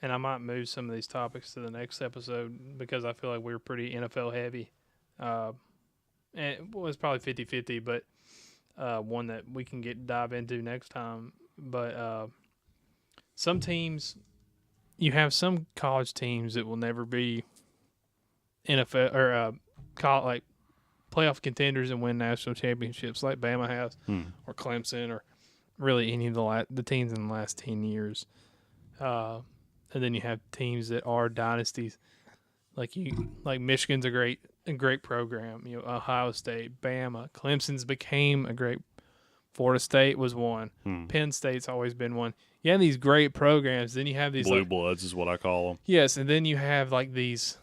and I might move some of these topics to the next episode because I feel like we're pretty NFL heavy. And it was probably 50-50, but one that we can dive into next time. But some teams, you have some college teams that will never be NFL or like playoff contenders and win national championships, like Bama has, or Clemson, or really any of the teams in the last 10 years. And then you have teams that are dynasties, like Michigan's a great program. Ohio State, Bama, Clemson's became a great. Florida State was one. Penn State's always been one. You have these great programs. Then you have these blue bloods is what I call them. Yes, and then you have like these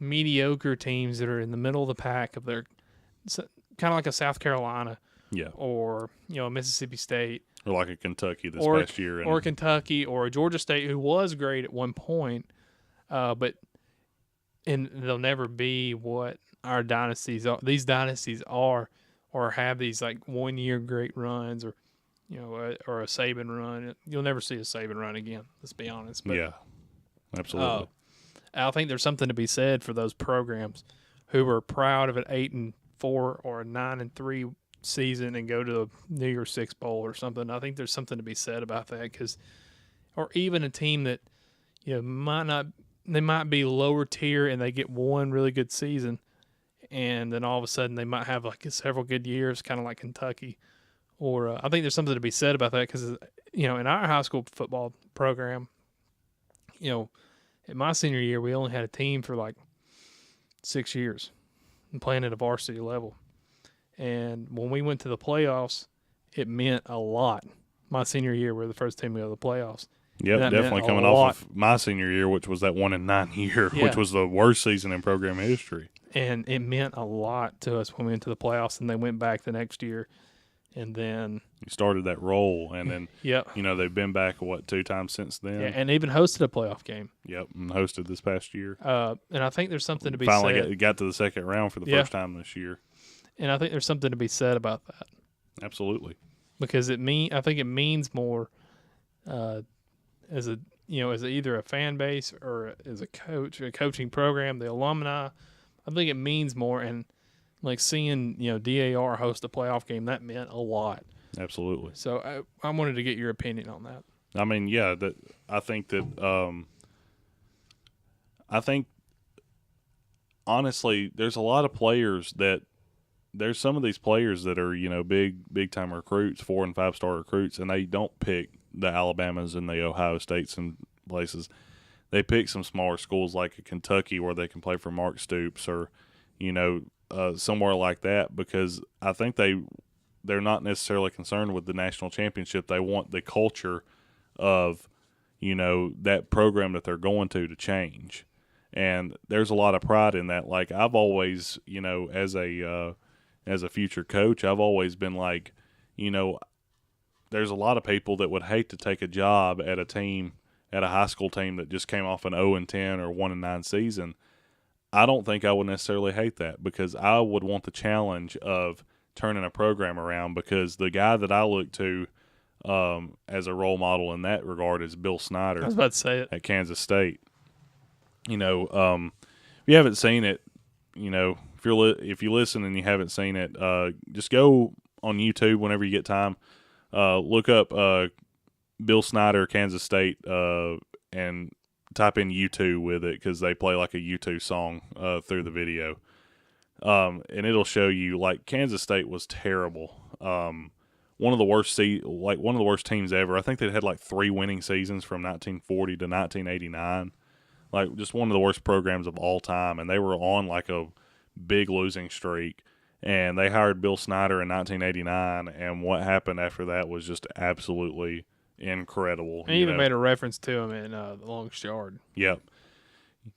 mediocre teams that are in the middle of the pack of their, kind of like a South Carolina, or Mississippi State, or like a Kentucky this past year, or Kentucky, or a Georgia State who was great at one point, but they'll never be what our dynasties are. These dynasties are, or have these like 1 year great runs, or or a Saban run. You'll never see a Saban run again. Let's be honest. But, yeah, absolutely. I think there's something to be said for those programs who are proud of an 8-4 or a 9-3 season and go to the New Year's Six Bowl or something. I think there's something to be said about that, or even a team that might be lower tier and they get one really good season, and then all of a sudden they might have like several good years, kind of like Kentucky. Or I think there's something to be said about that because in our high school football program, in my senior year, we only had a team for like 6 years and playing at a varsity level. And when we went to the playoffs, it meant a lot. My senior year, we were the first team to go to the playoffs. Yep, definitely coming off of my senior year, which was that 1-9 year, which was the worst season in program history. And it meant a lot to us when we went to the playoffs, and they went back the next year. And then you started that roll, and then they've been back 2 times since then. Yeah, and even hosted a playoff game. Yep, and hosted this past year. And I think there's something to be finally said. got to the second round for the first time this year. And I think there's something to be said about that. Absolutely, because I think it means more as either a fan base or as a coach, a coaching program, the alumni. I think it means more, and like seeing DAR host a playoff game, that meant a lot. Absolutely. So I wanted to get your opinion on that. I mean, yeah, I think honestly, there's a lot of players there's some of these players that are big time recruits, 4- and 5-star recruits, and they don't pick the Alabamas and the Ohio States and places. They pick some smaller schools like a Kentucky where they can play for Mark Stoops, or somewhere like that, because I think they're not necessarily concerned with the national championship. They want the culture of that program that they're going to change, and there's a lot of pride in that. Like I've always as a future coach, I've always been like, there's a lot of people that would hate to take a job at a high school team that just came off an 0-10 or 1-9 season. I don't think I would necessarily hate that, because I would want the challenge of turning a program around, because the guy that I look to as a role model in that regard is Bill Snyder. I was about to say it. At Kansas State. If you haven't seen it, if you listen and you haven't seen it, just go on YouTube whenever you get time. Look up Bill Snyder, Kansas State, and type in U2 with it, because they play like a U2 song through the video, and it'll show you like Kansas State was terrible. One of the worst teams ever. I think they had like 3 winning seasons from 1940 to 1989. Like just one of the worst programs of all time, and they were on like a big losing streak. And they hired Bill Snyder in 1989, and what happened after that was just absolutely incredible. He even made a reference to him in the Longest Yard. Yep.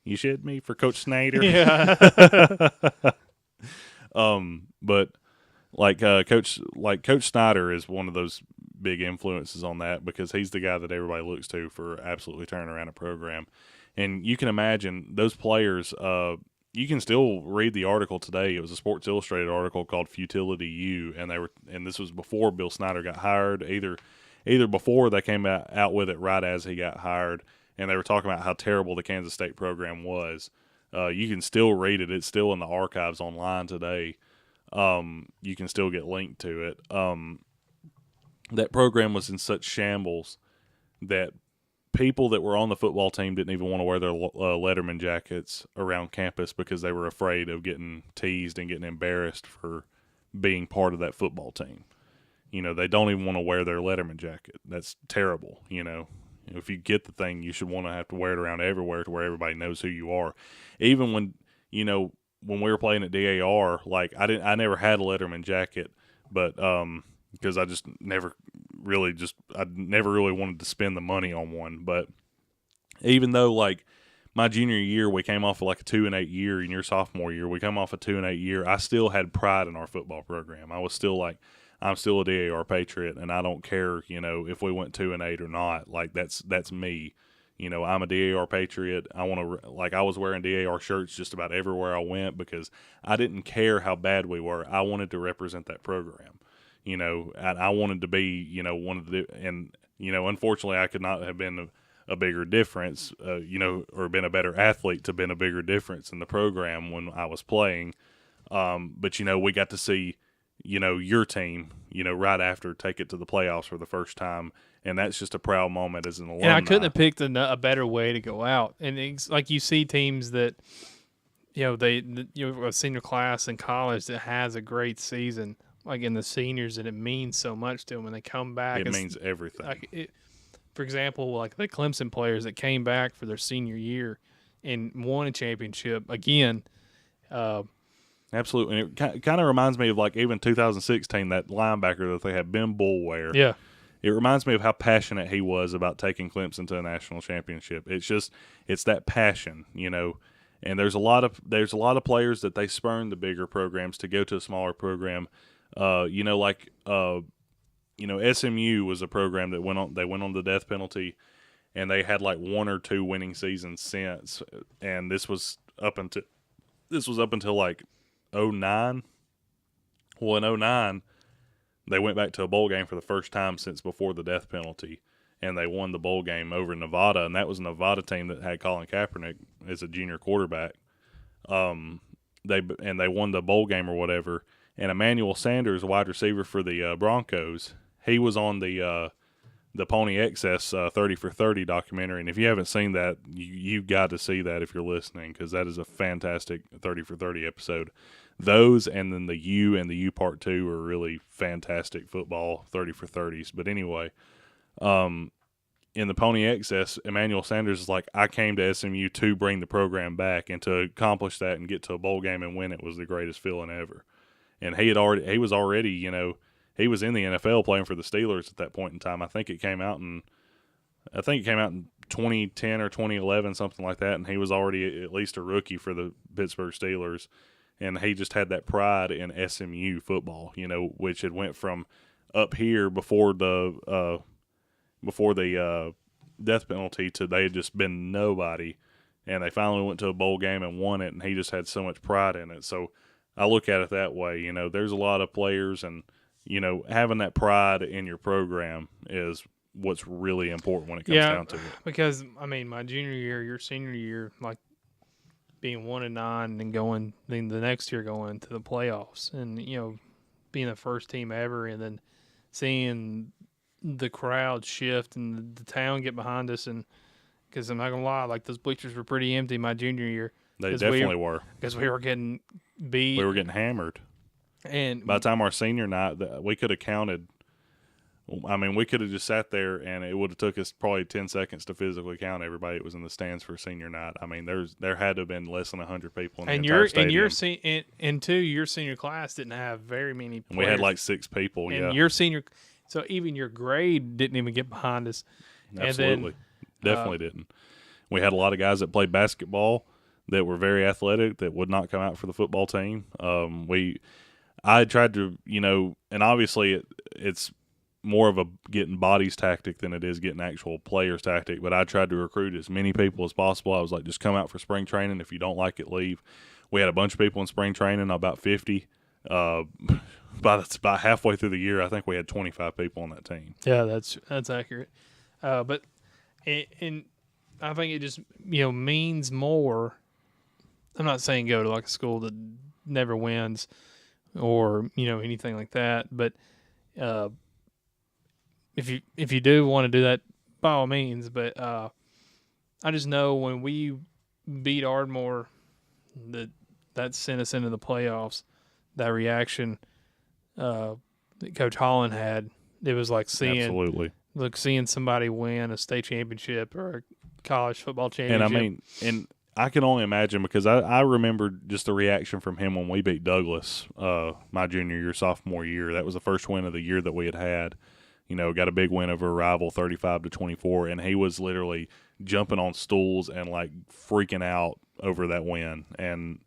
You shit me for Coach Snyder? Yeah. But Coach Snyder is one of those big influences on that, because he's the guy that everybody looks to for absolutely turning around a program. And you can imagine those players. You can still read the article today. It was a Sports Illustrated article called "Futility U," and this was before Bill Snyder got hired. Either before they came out with it right as he got hired, and they were talking about how terrible the Kansas State program was. You can still read it. It's still in the archives online today. You can still get linked to it. That program was in such shambles that people that were on the football team didn't even want to wear their Letterman jackets around campus because they were afraid of getting teased and getting embarrassed for being part of that football team. They don't even want to wear their Letterman jacket. That's terrible. If you get the thing, you should want to have to wear it around everywhere to where everybody knows who you are. Even when we were playing at DAR, like I never had a Letterman jacket, but because I never really wanted to spend the money on one. But even though like my junior year we came off of like a 2-8 year, and your sophomore year we come off a 2-8 year, I still had pride in our football program. I was still like, I'm still a DAR Patriot, and I don't care, if we went 2-8 or not. Like that's me. I'm a DAR Patriot. I was wearing DAR shirts just about everywhere I went because I didn't care how bad we were. I wanted to represent that program. And I wanted to be, one of the, and unfortunately, I could not have been a bigger difference, or been a better athlete to been a bigger difference in the program when I was playing. But we got to see, your team, right after take it to the playoffs for the first time. And that's just a proud moment as an alumni. And I couldn't have picked a better way to go out. And it's like you see teams that, a senior class in college that has a great season, like in the seniors, and it means so much to them when they come back. It means everything. For example, like the Clemson players that came back for their senior year and won a championship again. Absolutely. And it kind of reminds me of like even 2016, that linebacker that they had, Ben Boulware. Yeah. It reminds me of how passionate he was about taking Clemson to a national championship. It's that passion, And there's a lot of players that they spurn the bigger programs to go to a smaller program. SMU was a program that went on the death penalty, and they had like one or two winning seasons since, and this was up until like 2009. Well, in 2009, they went back to a bowl game for the first time since before the death penalty, and they won the bowl game over Nevada, and that was a Nevada team that had Colin Kaepernick as a junior quarterback. They won the bowl game or whatever, and Emmanuel Sanders, wide receiver for the Broncos, he was on the Pony Excess 30 for 30 documentary, and if you haven't seen that, you've got to see that if you're listening, because that is a fantastic 30 for 30 episode. Those and then the U and the U Part 2 are really fantastic football 30 for 30s. But anyway, in the Pony Excess, Emmanuel Sanders is like, I came to SMU to bring the program back, and to accomplish that and get to a bowl game and win it was the greatest feeling ever. And he was already, he was in the NFL playing for the Steelers at that point in time. I think it came out in 2010 or 2011, something like that, and he was already at least a rookie for the Pittsburgh Steelers. And he just had that pride in SMU football, which had went from up here before the death penalty to they had just been nobody, and they finally went to a bowl game and won it, and he just had so much pride in it. So I look at it that way. There's a lot of players, and having that pride in your program is what's really important when it comes down to it. Because my junior year, your senior year, like being 1-9 and then the next year going to the playoffs, and being the first team ever, and then seeing the crowd shift and the town get behind us, and because I'm not gonna lie, like those bleachers were pretty empty my junior year. They definitely were, because we were getting beat. We were getting hammered. And by the time our senior night, we could have counted. We could have just sat there, and it would have took us probably 10 seconds to physically count everybody that was in the stands for senior night. There had to have been less than 100 people in the entire stadium. Your senior class didn't have very many players. And we had like 6 people, and your senior, so even your grade didn't even get behind us. Absolutely. Definitely didn't. We had a lot of guys that played basketball that were very athletic that would not come out for the football team. I tried to, and obviously it's more of a getting bodies tactic than it is getting actual players tactic, but I tried to recruit as many people as possible. I was like, just come out for spring training. If you don't like it, leave. We had a bunch of people in spring training, about 50. By halfway through the year, I think we had 25 people on that team. Yeah, that's accurate. But I think it just means more. I'm not saying go to like a school that never wins or anything like that, but if you do want to do that, by all means. But I just know when we beat Ardmore, that sent us into the playoffs. That reaction that Coach Holland had, it was like seeing somebody win a state championship or a college football championship. And I can only imagine because I remember just the reaction from him when we beat Douglas my junior year, sophomore year. That was the first win of the year that we had. Got a big win over a rival, 35-24, and he was literally jumping on stools and like freaking out over that win. And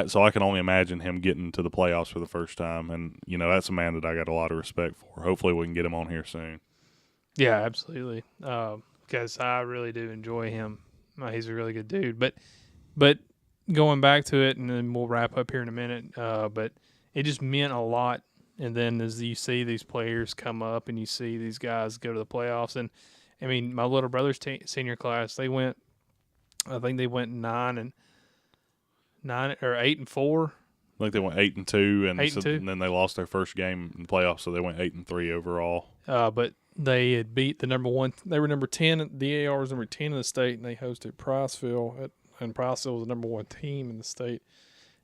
so I can only imagine him getting to the playoffs for the first time. And that's a man that I got a lot of respect for. Hopefully, we can get him on here soon. Yeah, absolutely. Because I really do enjoy him. He's a really good dude. But going back to it, and then we'll wrap up here in a minute. But it just meant a lot. And then as you see these players come up and you see these guys go to the playoffs, and I mean, my little brother's senior class, I think they went 8-4. I think they went 8-2, and and then they lost their first game in the playoffs, so they went 8-3 overall. But they had beat the number one. They were number 10. DAR was number 10 in the state, and they hosted Priceville, and Priceville was the number one team in the state.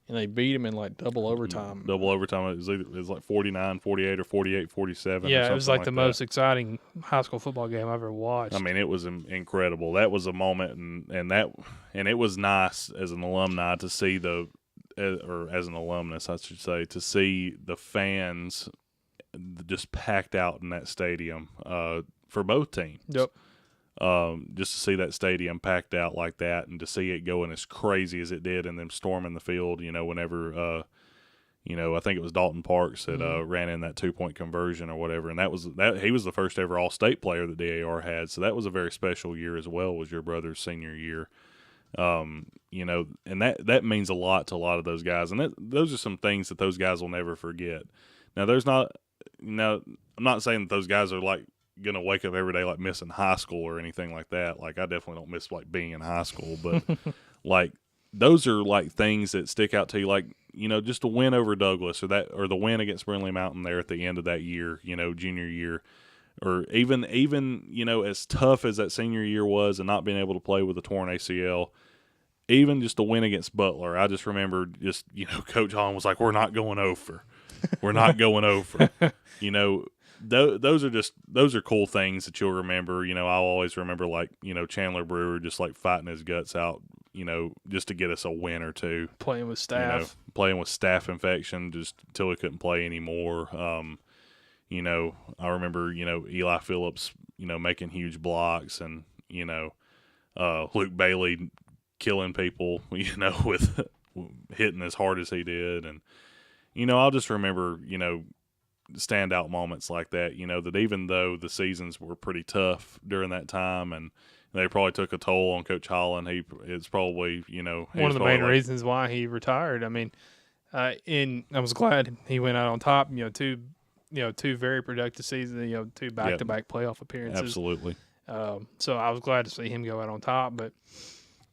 And they beat them in like double overtime. Double overtime. It was like 49-48 or 48-47. Yeah, it was like the most exciting high school football game I've ever watched. I mean, it was incredible. That was a moment, and it was nice as an alumni to see or as an alumnus, I should say, to see the fans just packed out in that stadium for both teams. Yep. Just to see that stadium packed out like that, and to see it going as crazy as it did, and them storming the field. Whenever I think it was Dalton Parks that ran in that 2-point conversion or whatever, and he was the first ever All-State player that DAR had. So that was a very special year as well. Was your brother's senior year, and that means a lot to a lot of those guys, and those are some things that those guys will never forget. Now, I'm not saying that those guys are like gonna wake up every day like missing high school or anything like that. Like, I definitely don't miss like being in high school, but like those are like things that stick out to you, like just a win over Douglas or the win against Brindley Mountain there at the end of that year, junior year, or even as tough as that senior year was and not being able to play with a torn ACL. Even just a win against Butler, I just remember Coach Holland was like, "We're not going over, we're not going over," Those are cool things that you'll remember. I'll always remember like, Chandler Brewer just like fighting his guts out, just to get us a win or two. Playing with staph. Playing with staph infection just until he couldn't play anymore. I remember, Eli Phillips, making huge blocks, and, Luke Bailey killing people, with hitting as hard as he did. And, I'll just remember, standout moments like that, that even though the seasons were pretty tough during that time, and they probably took a toll on Coach Holland, it's probably, one of the main reasons why he retired. I mean, and I was glad he went out on top, two very productive seasons, two back-to-back playoff appearances. Absolutely. So I was glad to see him go out on top, but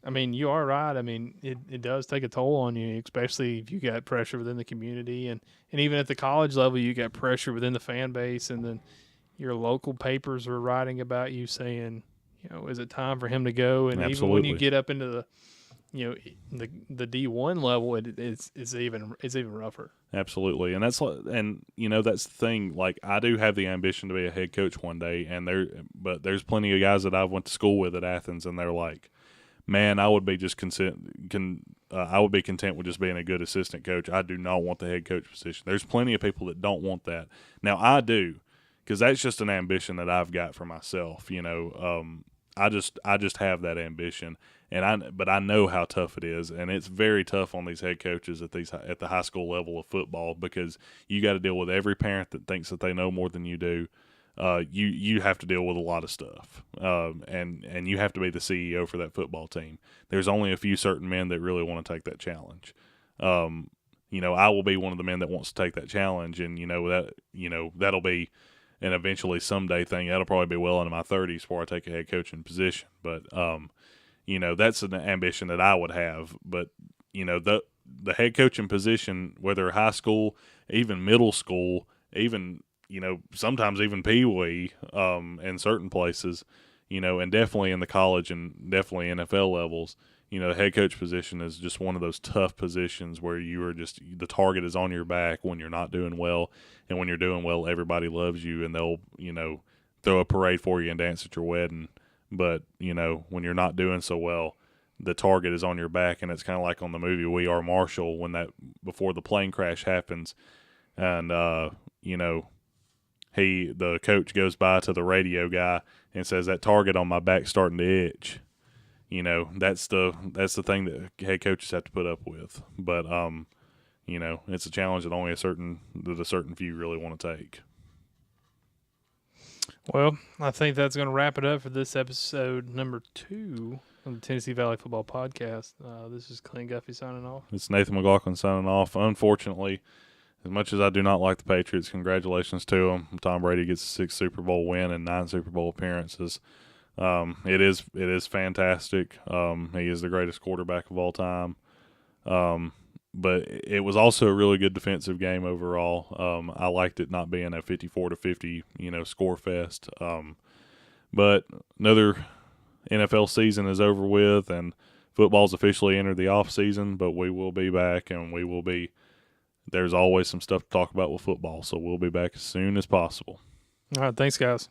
I mean, you are right. I mean, it does take a toll on you, especially if you got pressure within the community. And even at the college level, you got pressure within the fan base. And then your local papers were writing about you saying, is it time for him to go? And Absolutely. Even when you get up into the D1 level, it's even rougher. Absolutely. And that's the thing. Like, I do have the ambition to be a head coach one day, but there's plenty of guys that I've went to school with at Athens, and they're like, man, I would be I would be content with just being a good assistant coach. I do not want the head coach position. There's plenty of people that don't want that. Now, I do, because that's just an ambition that I've got for myself. I just have that ambition, but I know how tough it is, and it's very tough on these head coaches at the high school level of football, because you got to deal with every parent that thinks that they know more than you do. You have to deal with a lot of stuff, and you have to be the CEO for that football team. There's only a few certain men that really want to take that challenge. I will be one of the men that wants to take that challenge, and that'll be an eventually someday thing. That'll probably be well into my 30s before I take a head coaching position. But that's an ambition that I would have. But, the head coaching position, whether high school, even middle school, even, sometimes even Pee-wee in certain places, and definitely in the college and definitely NFL levels, the head coach position is just one of those tough positions where you are just the target is on your back when you're not doing well, and when you're doing well, everybody loves you and they'll throw a parade for you and dance at your wedding. But when you're not doing so well, the target is on your back, and it's kind of like on the movie We Are Marshall when before the plane crash happens, and the coach goes by to the radio guy and says that target on my back's starting to itch. That's the thing that head coaches have to put up with. But it's a challenge that only a certain few really want to take. Well, I think that's going to wrap it up for this episode number 2 of the Tennessee Valley Football Podcast. This is Clint Guffey signing off. It's Nathan McLaughlin signing off. Unfortunately, as much as I do not like the Patriots, congratulations to them. Tom Brady gets a 6th Super Bowl win and 9 Super Bowl appearances. It is fantastic. He is the greatest quarterback of all time. But it was also a really good defensive game overall. I liked it not being a 54-50, score fest. But another NFL season is over with, and football's officially entered the off season. But we will be back, and there's always some stuff to talk about with football. So we'll be back as soon as possible. All right, thanks, guys.